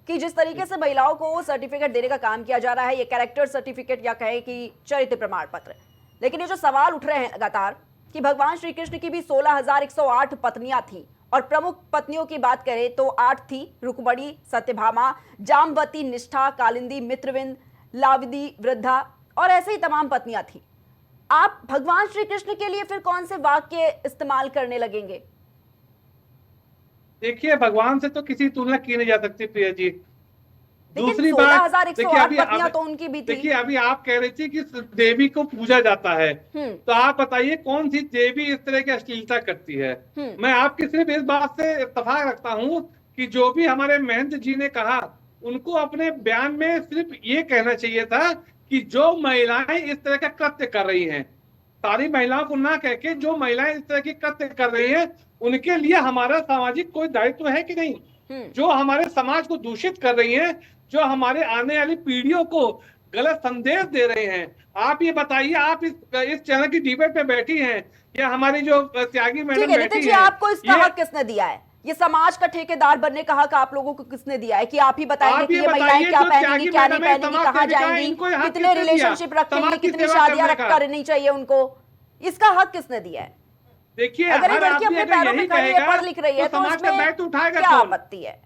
कि जिस तरीके से महिलाओं को सर्टिफिकेट देने का काम किया जा रहा है, ये कैरेक्टर सर्टिफिकेट या कहें कि चरित्र प्रमाण पत्र, लेकिन ये जो सवाल उठ रहे हैं लगातार कि भगवान श्री कृष्ण की भी 16,108 पत्नियां थी और प्रमुख पत्नियों की बात करें तो 8 थी, रुक्मणी, सत्यभामा, जामवती, निष्ठा, कालिंदी, मित्रविंद, लाविदी, वृद्धा और ऐसे ही तमाम पत्नियां थी। आप भगवान श्री कृष्ण के लिए फिर कौन से वाक्य इस्तेमाल करने लगेंगे? देखिए, भगवान से तो किसी तुलना की नहीं जा सकती प्रिया जी। दूसरी बात, देखिए अभी तो उनकी भी थी। देखिए अभी आप कह रही थी कि देवी को पूजा जाता है, तो आप बताइए कौन सी देवी इस तरह की अश्लीलता करती है? मैं आपकी सिर्फ इस बात से इत्तेफाक रखता हूँ कि जो भी हमारे महंत जी ने कहा, उनको अपने बयान में सिर्फ ये कहना चाहिए था कि जो महिलाएं इस तरह का कृत्य कर रही हैं, सारी महिलाओं को ना कह के जो महिलाएं इस तरह के कृत्य कर रही हैं, उनके लिए हमारा सामाजिक कोई दायित्व है कि नहीं? जो हमारे समाज को दूषित कर रही हैं, जो हमारे आने वाली पीढ़ियों को गलत संदेश दे रहे हैं, आप ये बताइए। आप इस चैनल की डिबेट पे बैठी हैं, या हमारी जो त्यागी मैडम बैठी है, आपको इसका हक किसने दिया है? ये समाज का ठेकेदार बनने का हक आप लोगों को किसने दिया है कि आप ही बताएंगे कि ये महिलाएं क्या पहनेंगी, क्या नहीं पहनेंगी, कहाँ जाएंगी, कितने रिलेशनशिप रखेंगी, कितनी शादियां करनी चाहिए उनको? इसका हक किसने दिया है? देखिए, अगर ये लड़की अपने पैरों पे खड़ी है, पढ़ लिख रही है, तो समाज का दायित्व उठाएगा क्या कौन? आपत्ति है?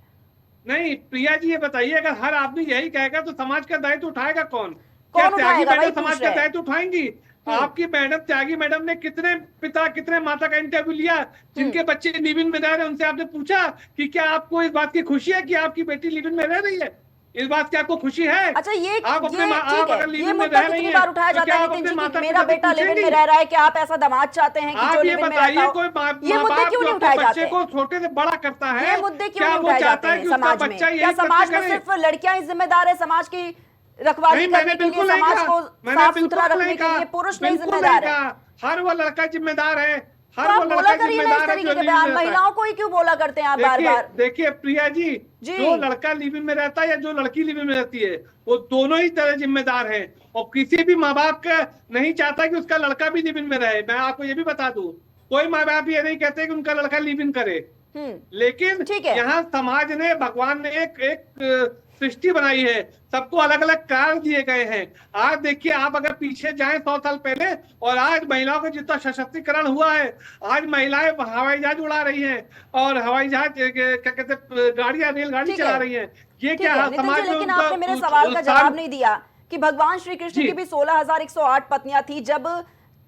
नहीं प्रिया जी, ये बताइए, अगर हर आदमी यही कहेगा तो समाज का दायित्व उठाएगा कौन? क्या त्यागी मैडम समाज का दायित्व उठाएंगी? आपकी मैडम त्यागी मैडम ने कितने पिता कितने माता का इंटरव्यू लिया जिनके बच्चे लिव इन में रह रहे हैं? उनसे आपने पूछा कि क्या आपको इस बात की खुशी है कि आपकी बेटी लिव इन में रह रही है? इस बात की आपको खुशी है? अच्छा, ये आप अपने आप अगर लिव ये इन में मुद्दा रह रही कितनी हैं, बार उठाया तो जाता क्या है आप नितिन अपने जी माता कि मेरा पिता से बेटा लिव इन में पूछेंगी? रह रहा है, क्या आप ऐसा दामाद चाहते हैं कि आप जो ये लिव इन में बताइए, रहता हो? कोई ये मुद्दे क्यों नहीं उठाए जाते बच्चे को छोटे से बड़ा करता है, ये मुद्दे क्यों क्या नहीं वो उठाए चाहता जाते है हैं कि उसका समाज में? बच्चा क्या यही समाज कृत्य में करे? सिर्फ लड़कियां ही जिम्मेदार है समाज की रखवाली करने के लिए, समाज को साफ सुथरा रखने के लिए? पुरुष नहीं जिम्मेदार है? हर वो लड़का जिम्मेदार है, तो हर आप वो बोला लड़का करिए ना इस जिम्मेदार है तरीके जो के लिव इन बयान। में रहता है। महिलाओं को ही क्यों बोला करते हैं आप बार बार? देखिए प्रिया जी, जी। जो लड़का लिव इन में रहता है या जो लड़की लिव इन में रहती है, वो दोनों ही तरह जिम्मेदार हैं, और किसी भी माँ बाप का नहीं चाहता कि उसका लड़का भी लिव इन में रहे। मैं आपको ये भी बता दूं, कोई माँ बाप ये नहीं कहते कि उनका लड़का लिव इन करे, लेकिन यहाँ समाज ने, भगवान ने एक सृष्टि बनाई है, सबको अलग अलग कार्य दिए गए हैं। आज देखिए, आप अगर पीछे जाएं 100 साल पहले, और आज महिलाओं का जितना सशक्तिकरण हुआ है, आज महिलाएं हवाई जहाज उड़ा रही हैं और हवाई जहाज क्या कहते हैं, गाड़ियां रेलगाड़ी चला रही हैं। ये क्या समाज में? लेकिन आपने मेरे सवाल का जवाब नहीं दिया कि भगवान श्री कृष्ण की भी 16,108 पत्नियां थी। जब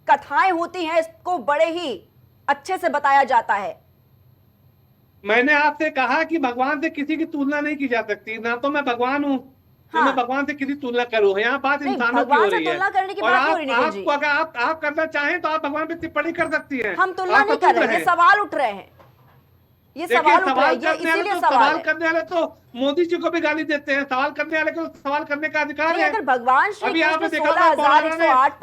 कथाएं होती हैं, इसको बड़े ही अच्छे से बताया जाता है। मैंने आपसे कहा कि भगवान से किसी की तुलना नहीं की जा सकती। ना तो मैं भगवान हूँ, हाँ। मैं भगवान से किसी तुलना करूँ? यहाँ बात इंसानों की हो रही है। और आपको अगर आप करना चाहें तो आप भगवान पे टिप्पणी कर सकती हैं। हम तुलना नहीं कर रहे हैं, सवाल उठ रहे हैं, ये सवाल उठ रहे हैं, इसीलिए सवाल करने वाले तो मोदी जी को भी गाली देते हैं। सवाल करने वाले को सवाल करने का अधिकार है। अगर भगवान श्री अभी आपने देखा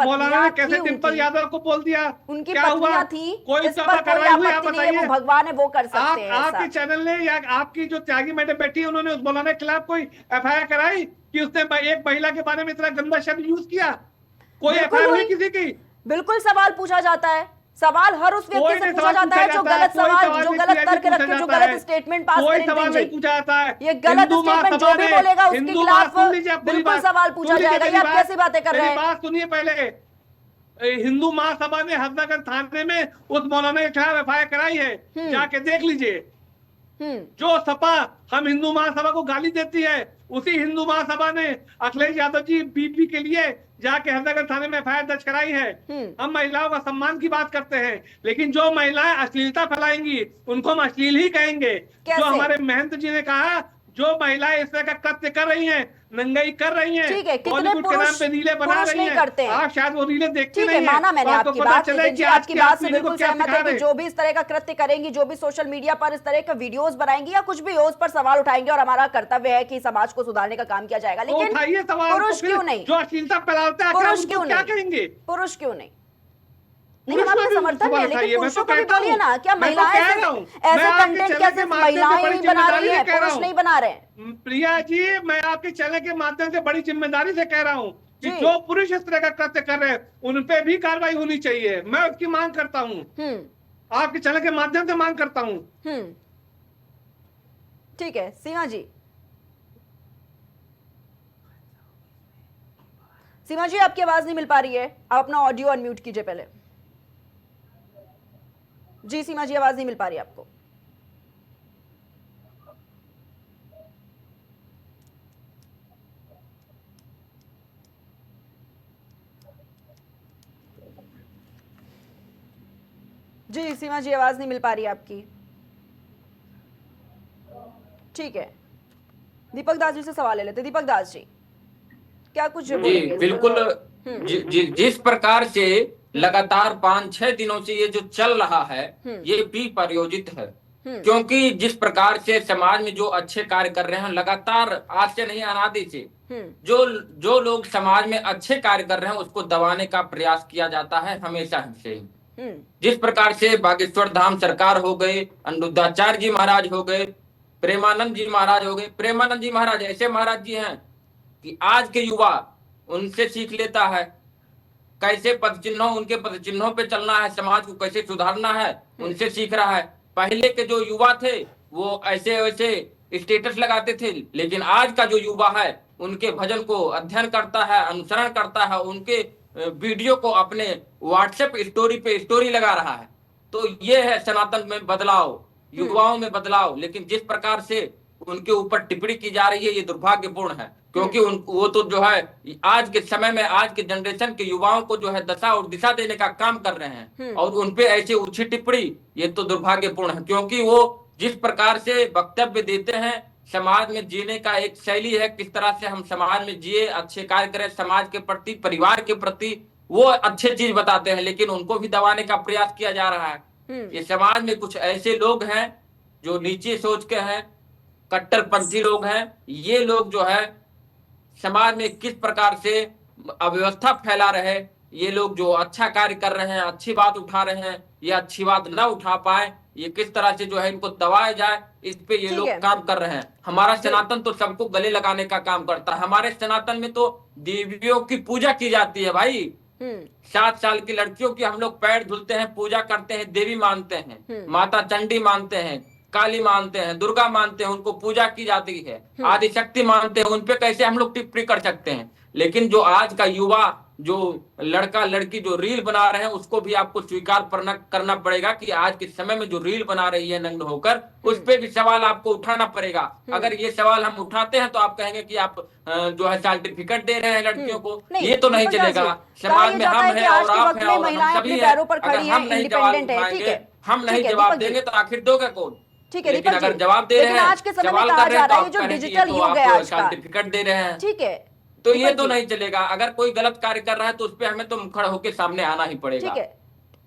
मौलाना ने कैसे डिम्पल यादव को बोल दिया, उनकी क्या हुआ? थी, कोई कार्रवाई हुई? आप बताइए। भगवान है, वो कर सकते हैं। आपके चैनल ने या आपकी जो त्यागी मैडम बैठी है, उन्होंने उस मौलाना के खिलाफ कोई FIR कराई कि उसने एक महिला के बारे में इतना गंदा शब्द यूज किया? कोई FIR हुई किसी की? बिल्कुल सवाल पूछा जाता है। सवाल हर उस व्यक्ति से पूछा जाता है जो गलत सवाल, जो गलत तर्क रखे, जो गलत स्टेटमेंट पास करे। सवाल नहीं पूछा जाता है। ये गलत स्टेटमेंट जो भी बोलेगा उसके खिलाफ बिल्कुल सवाल पूछा जाएगा। ये आप कैसी बातें कर रहे हैं? बात सुनिए पहले। हिंदू महासभा ने हरदागंज थाने में उस मौलाना के खिलाफ FIR कराई है, जाके देख लीजिए। जो सपा हम हिंदू महासभा को गाली देती है, उसी हिंदू महासभा ने अखिलेश यादव जी बीपी के लिए जाके हरदागंज थाने में FIR दर्ज कराई है। हम महिलाओं का सम्मान की बात करते हैं, लेकिन जो महिलाएं अश्लीलता फैलाएंगी उनको हम अश्लील ही कहेंगे। जो हमारे महंत जी ने कहा, जो महिलाएं इस तरह का कृत्य कर रही हैं, नंगाई कर रही हैं, बॉलीवुड के नाम पे रीले बना रही हैं, आप शायद वो रीले देखते नहीं हैं। माना मैंने आपकी बात, आपकी बात से बिल्कुल सहमत है कि जो भी इस तरह का कृत्य करेंगी, जो भी सोशल मीडिया पर इस तरह का वीडियोस बनाएंगी या कुछ भी हो, उस पर सवाल उठाएंगे और हमारा कर्तव्य है कि समाज को सुधारने का काम किया जाएगा। लेकिन पुरुष क्यों नहीं? जो अश्लीलता फैलाते हैं, पुरुष क्यों क्या कहेंगे? पुरुष क्यों नहीं? नहीं, हम आपका समर्थन है, लेकिन पुरुषों को भी बोलिए ना। क्या महिलाएं ऐसे कंटेंट क्या सिर्फ महिलाएं ही बना रही हैं, पुरुष नहीं बना रहे? प्रिया जी, मैं आपके चैनल के माध्यम से बड़ी जिम्मेदारी से कह रहा हूँ कि जो पुरुष इस तरह का कृत्य कर रहे हैं, उन पे भी कार्रवाई होनी चाहिए। मैं उसकी मांग करता हूँ, आपके चैनल के माध्यम से मांग करता हूँ। ठीक है सीमा जी, सीमा जी आपकी आवाज नहीं मिल पा रही है, आप अपना ऑडियो अनम्यूट कीजिए पहले। जी सीमा जी आवाज नहीं मिल पा रही आपको। जी सीमा जी आवाज नहीं मिल पा रही आपकी। ठीक है, दीपक दास जी से सवाल ले लेते। दीपक दास जी क्या कुछ जी बोलेंगे? बिल्कुल। जिस प्रकार से लगातार 5-6 दिनों से ये जो चल रहा है ये भी प्रायोजित है, क्योंकि जिस प्रकार से समाज में जो अच्छे कार्य कर रहे हैं लगातार, आज से नहीं अनादि से जो लोग समाज में अच्छे कार्य कर रहे हैं उसको दबाने का प्रयास किया जाता है हमेशा से ही। जिस प्रकार से बागेश्वर धाम सरकार हो गए, अनिरुद्धाचार्य जी महाराज हो गए, प्रेमानंद जी महाराज हो गए। प्रेमानंद जी महाराज ऐसे महाराज जी हैं कि आज के युवा उनसे सीख लेता है, कैसे पद चिन्हों, उनके पद चिन्हों पे चलना है, समाज को कैसे सुधारना है, उनसे सीख रहा है। पहले के जो युवा थे वो ऐसे वैसे स्टेटस लगाते थे, लेकिन आज का जो युवा है उनके भजन को अध्ययन करता है, अनुसरण करता है, उनके वीडियो को अपने व्हाट्सएप स्टोरी पे स्टोरी लगा रहा है। तो ये है सनातन में बदलाव, युवाओं में बदलाव। लेकिन जिस प्रकार से उनके ऊपर टिप्पणी की जा रही है ये दुर्भाग्यपूर्ण है, क्योंकि वो तो जो है आज के समय में आज के जनरेशन के युवाओं को जो है दशा और दिशा देने का काम कर रहे हैं, और उनपे ऐसे उच्च टिप्पणी ये तो दुर्भाग्यपूर्ण है। क्योंकि वो जिस प्रकार से वक्तव्य देते हैं, समाज में जीने का एक शैली है, किस तरह से हम समाज में जिए, अच्छे कार्य करें समाज के प्रति, परिवार के प्रति, वो अच्छे चीज बताते हैं, लेकिन उनको भी दबाने का प्रयास किया जा रहा है। ये समाज में कुछ ऐसे लोग हैं जो नीचे सोच के हैं, कट्टरपंथी लोग हैं। ये लोग जो है समाज में किस प्रकार से अव्यवस्था फैला रहे, ये लोग जो अच्छा कार्य कर रहे हैं, अच्छी बात उठा रहे हैं, ये अच्छी बात न उठा पाए, ये किस तरह से जो है इनको दबाया जाए, इस पे ये लोग काम कर रहे हैं। हमारा सनातन तो सबको गले लगाने का काम करता है। हमारे सनातन में तो देवियों की पूजा की जाती है भाई। 7 साल की लड़कियों की हम लोग पैर धुलते हैं, पूजा करते हैं, देवी मानते हैं, माता चंडी मानते हैं, काली मानते हैं, दुर्गा मानते हैं, उनको पूजा की जाती है, आदि शक्ति मानते हैं। उनपे कैसे हम लोग टिप्पणी कर सकते हैं? लेकिन जो आज का युवा, जो लड़का लड़की जो रील बना रहे हैं, उसको भी आपको स्वीकार करना पड़ेगा कि आज के समय में जो रील बना रही है नग्न होकर, उस पे भी सवाल आपको उठाना पड़ेगा। अगर ये सवाल हम उठाते हैं तो आप कहेंगे कि आप जो है सर्टिफिकेट दे रहे हैं लड़कियों को, ये तो नहीं चलेगा। समाज में हम हैं और आप हैं और हम सभी हैं। अगर हम नहीं जवाब उठाएंगे, हम नहीं जवाब देंगे तो आखिर दोगे कौन? ठीक है, लेकिन अगर जवाब दे रहे हैं, आज के समय में सवाल कहा कर रहे जा हैं, रहा तो है जो आप डिजिटल युग है आप आज का, सर्टिफिकेट दे रहे हैं, ठीक है, तो ये तो नहीं चलेगा। अगर कोई गलत कार्य कर रहा है तो उस पे हमें तो खड़ा होकर सामने आना ही पड़ेगा। ठीक है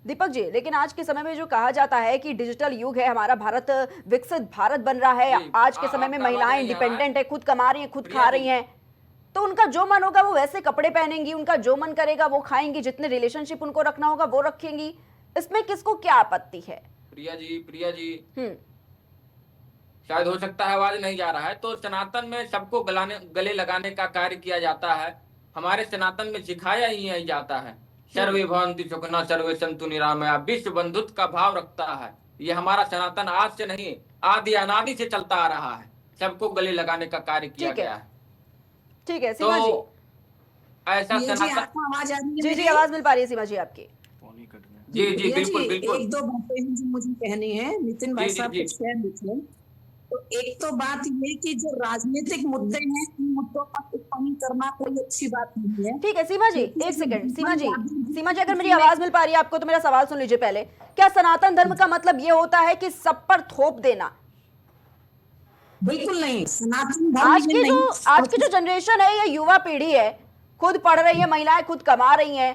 दीपक जी, लेकिन आज के समय में जो कहा जाता है कि डिजिटल युग है, हमारा भारत विकसित भारत बन रहा है, आज के समय में महिलाएं इंडिपेंडेंट है, खुद कमा रही हैं, खुद खा रही हैं, तो उनका जो मन होगा वो वैसे कपड़े पहनेंगी, उनका जो मन करेगा वो खाएंगी, जितने रिलेशनशिप उनको रखना होगा वो रखेंगी, इसमें किसको क्या आपत्ति है? प्रिया जी शायद हो सकता है आवाज नहीं जा रहा है। तो सनातन में सबको गले लगाने का कार्य किया जाता है। हमारे सनातन में सिखाया ही यही जाता है, सर्वे भवन्तु सुखिनः सर्वे सन्तु निरामया, विश्व बंधुत्व का भाव रखता है। ये हमारा सनातन आज से नहीं, आदि अनादि से चलता आ रहा है, सबको गले लगाने का कार्य किया गया है। ठीक है सीमा जी, ऐसा सनातन। आवाज आ रही है? जी आवाज मिल पा रही है सीमा जी आपकी? जी बिल्कुल बिल्कुल। एक दो बातें हैं जो मुझे कहनी है। नितिन भाई साहब कुछ कह रहे थे, तो एक तो बात ये कि जो राजनीतिक मुद्दे हैं उन मुद्दों पर टिप्पणी करना कोई अच्छी बात नहीं है। ठीक है सीमा जी, एक सेकंड। सीमा जी अगर मेरी आवाज मिल पा रही है आपको तो मेरा सवाल सुन लीजिए पहले। क्या सनातन धर्म का मतलब ये होता है कि सब पर थोप देना? बिल्कुल नहीं। सनातन धर्म आज की जो जनरेशन है, ये युवा पीढ़ी है, खुद पढ़ रही है, महिलाएं खुद कमा रही हैं,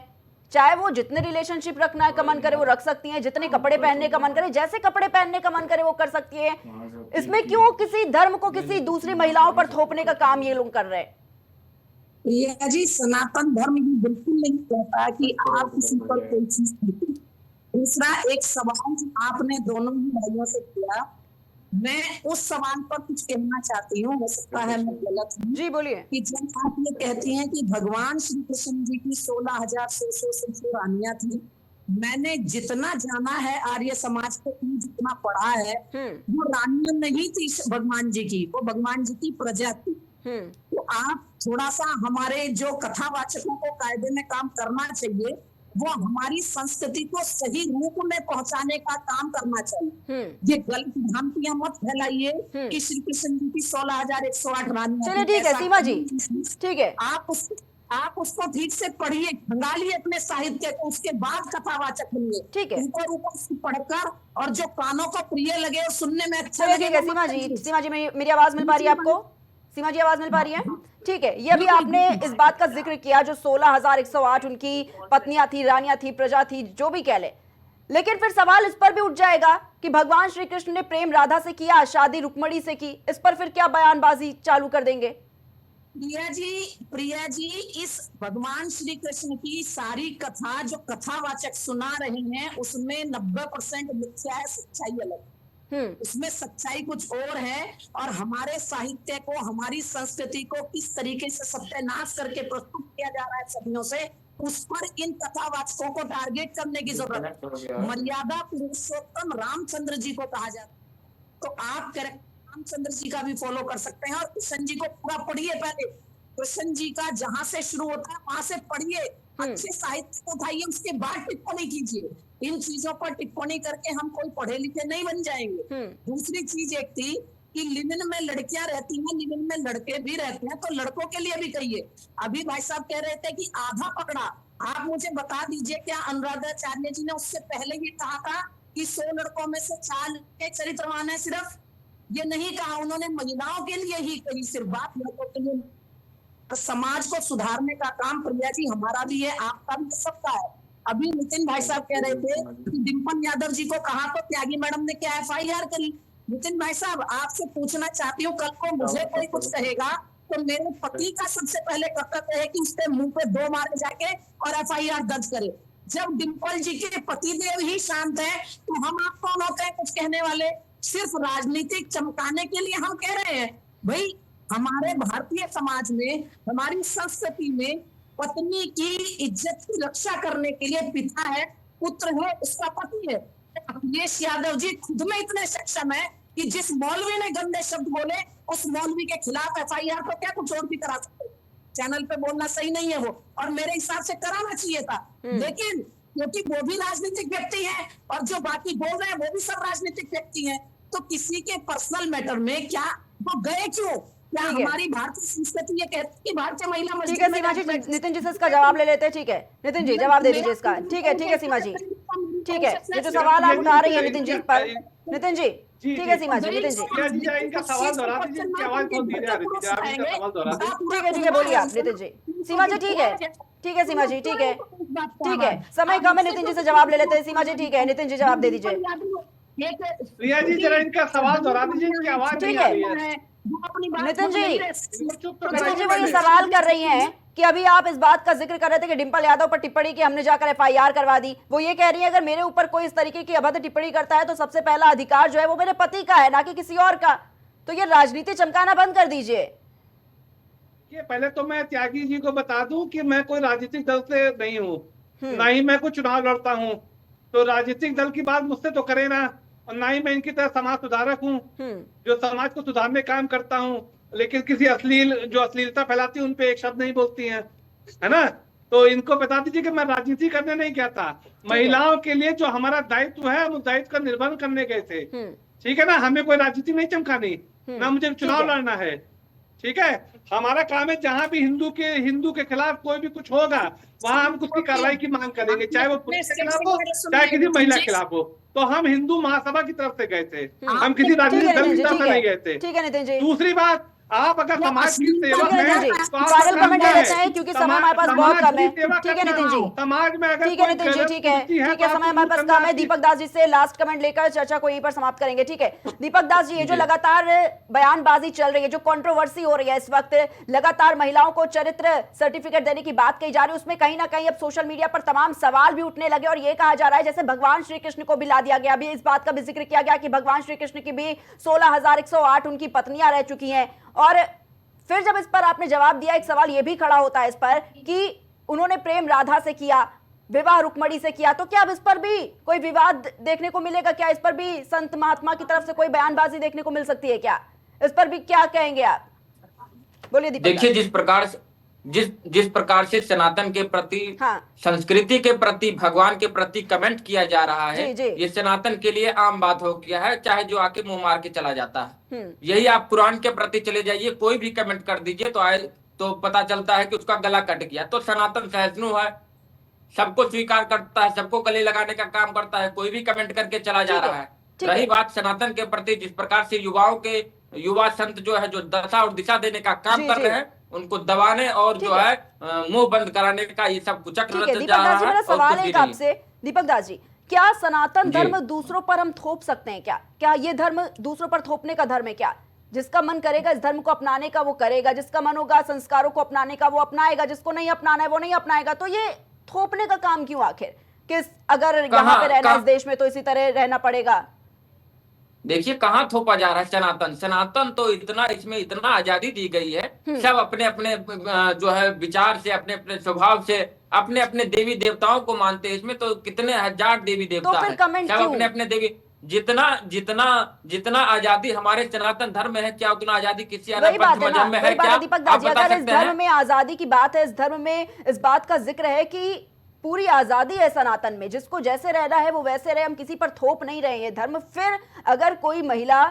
चाहे वो जितने रिलेशनशिप रखना का मन करे वो रख सकती हैं, जितने कपड़े पहनने का मन करे, जैसे कपड़े पहनने का मन करे वो कर सकती है। इसमें क्यों किसी धर्म को किसी दूसरी महिलाओं पर थोपने का काम ये लोग कर रहे हैं? प्रिया जी, सनातन धर्म भी बिल्कुल नहीं कहता कि आप किसी पर कोई चीज थोपें। दूसरा एक सवाल आपने दोनों ही भाइयों से किया, मैं उस सवाल पर कुछ कहना चाहती हूँ, हो सकता है मैं गलत हूँ। जी बोलिए। कि जब आप ये कहती हैं कि भगवान श्री कृष्ण जी की 16,600 रानियां थी, मैंने जितना जाना है आर्य समाज को, जितना पढ़ा है, वो रानियां नहीं थी भगवान जी की, वो भगवान जी की प्रजा थी। तो आप थोड़ा सा हमारे जो कथावाचकों को कायदे में काम करना चाहिए, वो हमारी संस्कृति को सही रूप में पहुंचाने का काम करना चाहिए। ये गलत भ्रांतियां मत फैलाइए कि श्री कृष्ण जी की 16,108 रानियां। चलिए ठीक है सीमा जी, ठीक है, आप उसको ठीक से पढ़िए, खंगालिए अपने साहित्य को, उसके बाद कथावाचक बनिए। ठीक है, ऊपर उसको पढ़कर और जो कानों को प्रिय लगे और सुनने में अच्छा लगे। ठीक है सीमा जी मेरी आवाज मिल पा रही है आपको? सीमा जी आवाज मिल पा रही है? ठीक है, ये अभी आपने इस बात का जिक्र किया जो 16,108 उनकी पत्नियां थी, रानियां थी, प्रजा थी, जो भी कह ले, लेकिन फिर सवाल इस पर भी उठ जाएगा कि भगवान श्री कृष्ण ने प्रेम राधा से किया, शादी रुक्मणी से की, इस पर फिर क्या बयानबाजी चालू कर देंगे? प्रिया जी, इस भगवान श्री कृष्ण की सारी कथा जो कथावाचक सुना रहे हैं, उसमें 90% मिथ्या है, सच्चाई अलग। उसमें सच्चाई कुछ और है, और हमारे साहित्य को, हमारी संस्कृति को किस तरीके से सत्यानाश करके प्रस्तुत किया जा रहा है सदियों से, उस पर इन कथावाचकों को टारगेट करने की जरूरत है। मर्यादा पुरुषोत्तम रामचंद्र जी को कहा जाता है, तो आप रामचंद्र जी का भी फॉलो कर सकते हैं, और कृष्ण जी को पूरा पढ़िए। पहले कृष्ण जी का जहां से शुरू होता है वहां से पढ़िए, अच्छे साहित्य को उठाइए, उसके बाद टिप्पणी कीजिए। इन चीजों पर टिप्पणी करके हम कोई पढ़े लिखे नहीं बन जाएंगे। दूसरी चीज एक थी कि लिविन में लड़कियां रहती हैं, लिविन में लड़के भी रहते हैं, तो लड़कों के लिए भी कहिए। अभी भाई साहब कह रहे थे कि आधा पकड़ा, आप मुझे बता दीजिए क्या अनुराधाचार्य जी ने उससे पहले ही कहा था कि 100 लड़कों में से 4 के चरित्रवान है? सिर्फ ये नहीं कहा उन्होंने, महिलाओं के लिए ही कही, सिर्फ बात लड़कों के लिए। तो समाज को सुधारने का काम प्रिया जी हमारा भी है, आपका भी, सबका है। अभी नितिन भाई साहब कह रहे थे कि डिम्पल यादव जी को कहा तो त्यागी मैडम ने क्या FIR करी। नितिन भाई साहब, आपसे पूछना चाहती हूँ, कल को मुझे कोई कुछ कहेगा तो मेरे पति का सबसे पहले कर्तव्य है कि उसके मुंह पे 2 मारे जाके और FIR दर्ज करे। जब डिम्पल जी के पतिदेव ही शांत है तो हम आप कौन होते हैं कुछ कहने वाले? सिर्फ राजनीतिक चमकाने के लिए हम कह रहे हैं। भाई, हमारे भारतीय समाज में, हमारी संस्कृति में पत्नी की इज्जत की रक्षा करने के लिए पिता है, पुत्र है, उसका पति है। अखिलेश यादव जी खुद में इतने सक्षम है कि जिस मौलवी ने गंदे शब्द बोले, उस मौलवी के खिलाफ FIR को क्या कुछ और भी करा सकते। चैनल पे बोलना सही नहीं है वो, और मेरे हिसाब से कराना चाहिए था, लेकिन क्योंकि वो भी राजनीतिक व्यक्ति है और जो बाकी बोल रहे हैं वो भी सब राजनीतिक व्यक्ति हैं, तो किसी के पर्सनल मैटर में क्या वो गए क्यों? क्या हमारी भारतीय संस्कृति ये कहती है कि भारतीय महिला? ठीक है सीमा जी, नितिन जी से इसका जवाब ले लेते हैं। ठीक है नितिन जी, जवाब दे दीजिए इसका। ठीक है सीमा जी, ठीक है, ये जो सवाल आप उठा रही है नितिन जी पर, नितिन जी, ठीक है सीमा जी, नितिन जी, इनका सवाल दोहरा दीजिए, इनकी आवाज बहुत धीरे आ रही है, आप इनका सवाल दोहरा दीजिए। ठीक है बोलिए आप नितिन जी। सीमा जी ठीक है सीमा जी, ठीक है, समय कम है, नितिन जी से जवाब ले लेते हैं। सीमा जी ठीक है, नितिन जी जवाब दे दीजिए। प्रिया जी जरा इनका सवाल दोहरा दीजिए, इनकी आवाज नहीं आ रही है। नितिन जी वो ये सवाल कर रही हैं कि अभी आप इस बात का जिक्र कर रहे थे कि डिम्पल यादव पर टिप्पणी की, हमने जाकर FIR करवा दी। वो ये कह रही है अगर मेरे ऊपर कोई इस तरीके की अभद्र टिप्पणी करता है तो सबसे पहला अधिकार जो है वो मेरे पति का है, ना कि किसी और का। तो ये राजनीति चमकाना बंद कर दीजिए। पहले तो मैं त्यागी जी को बता दूं कि मैं कोई राजनीतिक दल से नहीं हूँ, ना ही मैं कोई चुनाव लड़ता हूँ, तो राजनीतिक दल की बात मुझसे तो करे ना, और ना ही मैं इनकी तरह समाज सुधारक हूँ जो समाज को सुधारने काम करता हूँ, लेकिन किसी जो अश्लीलता फैलाती है उन पे एक शब्द नहीं बोलती हैं, है ना। तो इनको बता दीजिए कि मैं राजनीति करने नहीं गया था, महिलाओं के लिए जो हमारा दायित्व है हम उस दायित्व का निर्वहन करने गए थे। ठीक है ना, हमें कोई राजनीति नहीं चमकानी, ना मुझे चुनाव लड़ना है। ठीक है, हमारा काम है जहां भी हिंदू के खिलाफ कोई भी कुछ होगा वहां हम उसकी कार्रवाई की मांग करेंगे, चाहे वो पुलिस के खिलाफ हो चाहे किसी महिला के खिलाफ हो। तो हम हिंदू महासभा की तरफ से गए थे, हम किसी राजनीतिक दल की तरफ से नहीं गए थे। ठीक है नितिन जी। दूसरी बात, आप अगर समाज की सेवक हैं तो फाइनल कमेंट ले लेते हैं क्योंकि समय हमारे पास बहुत कम है। ठीक है नितिन जी, समाज में अगर ठीक है नितिन जी, ठीक है, समय हमारे पास कम है। दीपक दास जी से लास्ट कमेंट लेकर चर्चा को यहीं पर समाप्त करेंगे। ठीक है दीपक दास जी, ये जो लगातार बयानबाजी चल रही है, जो कंट्रोवर्सी हो रही है इस वक्त, लगातार महिलाओं को चरित्र सर्टिफिकेट देने की बात कही जा रही है, उसमें कहीं ना कहीं अब सोशल मीडिया पर तमाम सवाल भी उठने लगे और ये कहा जा रहा है जैसे भगवान श्री कृष्ण को भी ला दिया गया। अभी इस बात का भी जिक्र किया गया कि भगवान श्री कृष्ण की भी 16,108 उनकी पत्नियां रह चुकी हैं। और फिर जब इस पर आपने जवाब दिया, एक सवाल यह भी खड़ा होता है इस पर कि उन्होंने प्रेम राधा से किया, विवाह रुक्मणी से किया, तो क्या अब इस पर भी कोई विवाद देखने को मिलेगा? क्या इस पर भी संत महात्मा की तरफ से कोई बयानबाजी देखने को मिल सकती है? क्या इस पर भी क्या कहेंगे आप? बोलिए दीपक। देखिए, जिस प्रकार से सनातन के प्रति, संस्कृति के प्रति, भगवान के प्रति कमेंट किया जा रहा है, ये सनातन के लिए आम बात हो गया है, चाहे जो आके मुंह मार के चला जाता है। यही आप पुराण के प्रति चले जाइए, कोई भी कमेंट कर दीजिए तो पता चलता है कि उसका गला कट गया। तो सनातन सहिष्णु है, सबको स्वीकार करता है, सबको गले लगाने का काम करता है, कोई भी कमेंट करके चला जा रहा है। रही बात सनातन के प्रति, जिस प्रकार से युवा संत जो है, जो दशा और दिशा देने का काम कर रहे हैं, उनको दबाने और जो है मुंह बंद कराने का ये सब कुछ जा रहा है। मेरा सवाल है आपसे दीपक दास जी, क्या सनातन धर्म दूसरों पर हम थोप सकते हैं? क्या ये धर्म दूसरों पर थोपने का धर्म है? क्या जिसका मन करेगा इस धर्म को अपनाने का वो करेगा, जिसका मन होगा संस्कारों को अपनाने का वो अपनाएगा, जिसको नहीं अपनाना है वो नहीं अपनाएगा? तो ये थोपने का काम क्यों आखिर? किस अगर यहाँ पे रहना इस देश में तो इसी तरह रहना पड़ेगा? देखिए, कहाँ थोपा जा रहा है सनातन तो इसमें इतना आजादी दी गई है, सब अपने अपने जो है विचार से, अपने अपने स्वभाव से, अपने अपने देवी देवताओं को मानते हैं। इसमें तो कितने हजार देवी देवता है, सब अपने अपने देवी। जितना आजादी हमारे सनातन धर्म में है, क्या उतना आजादी किसी अन्य मजहब में है? क्या दीपक दास जी, अगर इस धर्म में आजादी की बात है, इस धर्म में इस बात का जिक्र है कि पूरी आजादी है सनातन में, जिसको जैसे रहना है वो वैसे रहे, हम किसी पर थोप नहीं रहे हैं धर्म। फिर अगर कोई महिला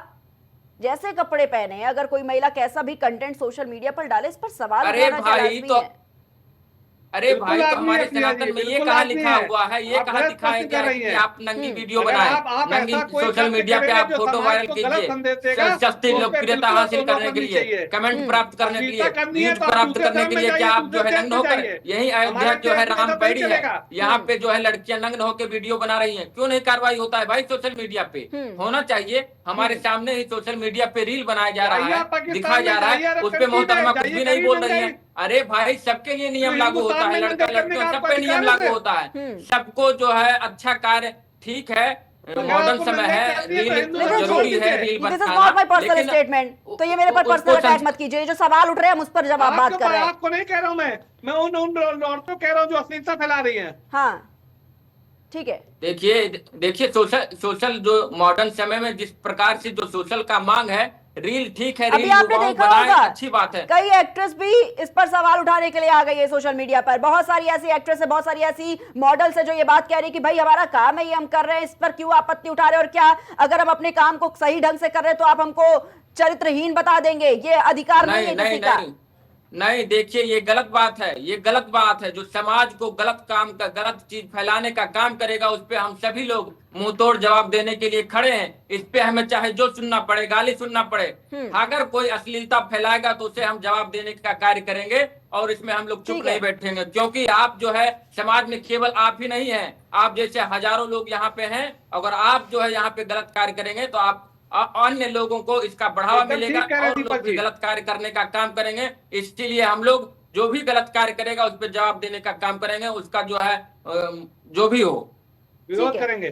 जैसे कपड़े पहने, अगर कोई महिला कैसा भी कंटेंट सोशल मीडिया पर डाले, इस पर सवाल उठाना क्या लाज़मी है? अरे भाई, तो हमारे सनातन में ये कहाँ लिखा हुआ है, ये कहाँ लिखा है कि आप नंगी वीडियो बनाएं, नंगी सोशल मीडिया पे आप फोटो वायरल कीजिए, सस्ती लोकप्रियता हासिल करने के लिए, कमेंट प्राप्त करने के लिए, व्यूज प्राप्त करने के लिए? क्या आप जो है नग्न होकर, यही अयोध्या जो है रामपेड़ी है, यहाँ पे जो है लड़कियां नग्न होकर वीडियो बना रही है, क्यों नहीं कार्रवाई होता है भाई? सोशल मीडिया पे होना चाहिए। हमारे सामने ही सोशल मीडिया पे रील बनाया जा रहा है, दिखाया जा रहा है, उस पे मोहतरमा कुछ भी नहीं बोल रही है। अरे भाई, सबके लिए नियम लागू होता है, लड़का लड़कियों सब पे नियम लागू होता है। सबको जो है अच्छा कार्य, ठीक है, मॉडर्न समय है, रील जरूरी है, रील बनाना, लेकिन स्टेटमेंट तो ये मेरे पर पर्सनल अटैक मत कीजिए। जो सवाल उठ रहे हैं हम उस पर जवाब बात कर रहे हैं। आपको नहीं कह रहा हूँ मैं उन औरतों कह रहा हूँ जो अश्लीलता फैला रही है। हाँ, ठीक है। देखिए सोशल जो मॉडर्न समय में जिस प्रकार से जो सोशल का मांग है, रील ठीक है, रील बनाए, अच्छी बात है। कई एक्ट्रेस भी इस पर सवाल उठाने के लिए आ गई है सोशल मीडिया पर। बहुत सारी ऐसी एक्ट्रेस है, बहुत सारी ऐसी मॉडल्स है जो ये बात कह रही है कि भाई हमारा काम है, ये हम कर रहे हैं, इस पर क्यों आपत्ति उठा रहे हैं? और क्या अगर हम अपने काम को सही ढंग से कर रहे हैं तो आप हमको चरित्रहीन बता देंगे? ये अधिकार नहीं है किसी का। नहीं, देखिए, ये गलत बात है, ये गलत बात है। जो समाज को गलत चीज फैलाने का काम करेगा, उस पे हम सभी लोग मुंह तोड़ जवाब देने के लिए खड़े हैं। इस पे हमें चाहे जो सुनना पड़े, गाली सुनना पड़े। अगर कोई अश्लीलता फैलाएगा तो उसे हम जवाब देने का कार्य करेंगे, और इसमें हम लोग चुप नहीं बैठेंगे। क्योंकि आप जो है समाज में केवल आप ही नहीं है, आप जैसे हजारों लोग यहाँ पे हैं। अगर आप जो है यहाँ पे गलत कार्य करेंगे तो आप अन्य लोगों को इसका बढ़ावा मिलेगा और लोग भी गलत कार्य करने का काम करेंगे। इसलिए हम लोग जो भी गलत कार्य करेगा उस पर जवाब देने का काम करेंगे, उसका जो है जो भी हो विरोध करेंगे।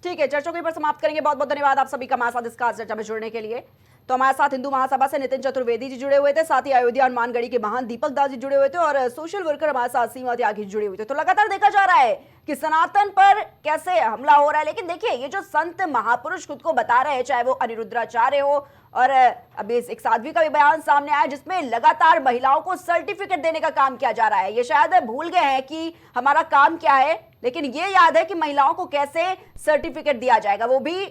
ठीक है, चर्चा को पर समाप्त करेंगे। बहुत बहुत धन्यवाद आप सभी का हमारे साथ इस खास चर्चा में जुड़ने के लिए। तो हमारे साथ हिंदू महासभा से नितिन चतुर्वेदी जी जुड़े हुए थे, साथ ही अयोध्या और मानगढ़ी के महान दीपक दास जी जुड़े हुए थे, और सोशल वर्कर हमारे साथ सीमा त्यागी जुड़े हुए थे। तो लगातार देखा जा रहा है कि सनातन पर कैसे हमला हो रहा है। लेकिन देखिए, ये जो संत महापुरुष खुद को बता रहे हैं, चाहे वो अनिरुद्धाचार्य हो, और अभी एक साध्वी का भी बयान सामने आया जिसमें लगातार महिलाओं को सर्टिफिकेट देने का काम किया जा रहा है। ये शायद भूल गए हैं कि हमारा काम क्या है, लेकिन ये याद है कि महिलाओं को कैसे सर्टिफिकेट दिया जाएगा, वो भी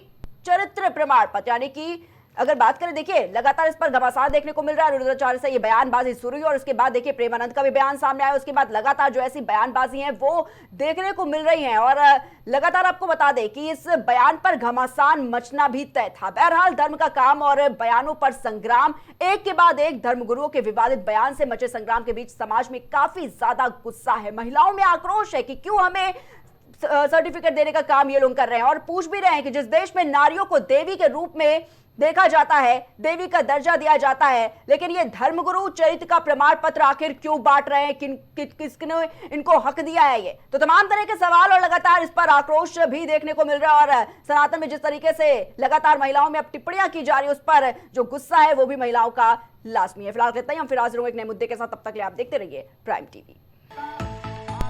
चरित्र प्रमाण पत्र। यानी कि अगर बात करें, देखिए लगातार इस पर घमासान देखने को मिल रहा है। अनिरुद्धाचार्य से ये बयानबाजी शुरू हुई और उसके बाद देखिए प्रेमानंद का भी बयान सामने आया। उसके बाद लगातार जो ऐसी बयानबाजी है वो देखने को मिल रही है, और लगातार आपको बता दें कि इस बयान पर घमासान मचना भी तय था। बहरहाल धर्म का काम और बयानों पर संग्राम, एक के बाद एक धर्मगुरुओं के विवादित बयान से मचे संग्राम के बीच समाज में काफी ज्यादा गुस्सा है, महिलाओं में आक्रोश है कि क्यों हमें सर्टिफिकेट देने का काम ये लोग कर रहे हैं। और पूछ भी रहे हैं कि जिस देश में नारियों को देवी के रूप में देखा जाता है, देवी का दर्जा दिया जाता है, लेकिन ये धर्मगुरु चरित्र का प्रमाण पत्र आखिर क्यों बांट रहे हैं? किसने इनको हक दिया है? ये तो तमाम तरह के सवाल और लगातार इस पर आक्रोश भी देखने को मिल रहा है। और सनातन में जिस तरीके से लगातार महिलाओं में अब टिप्पणियां की जा रही है, उस पर जो गुस्सा है वो भी महिलाओं का लाजमी है। फिलहाल इतना ही, हम फिर हाजिर होंगे एक नए मुद्दे के साथ। तब तक के लिए आप देखते रहिए प्राइम टीवी।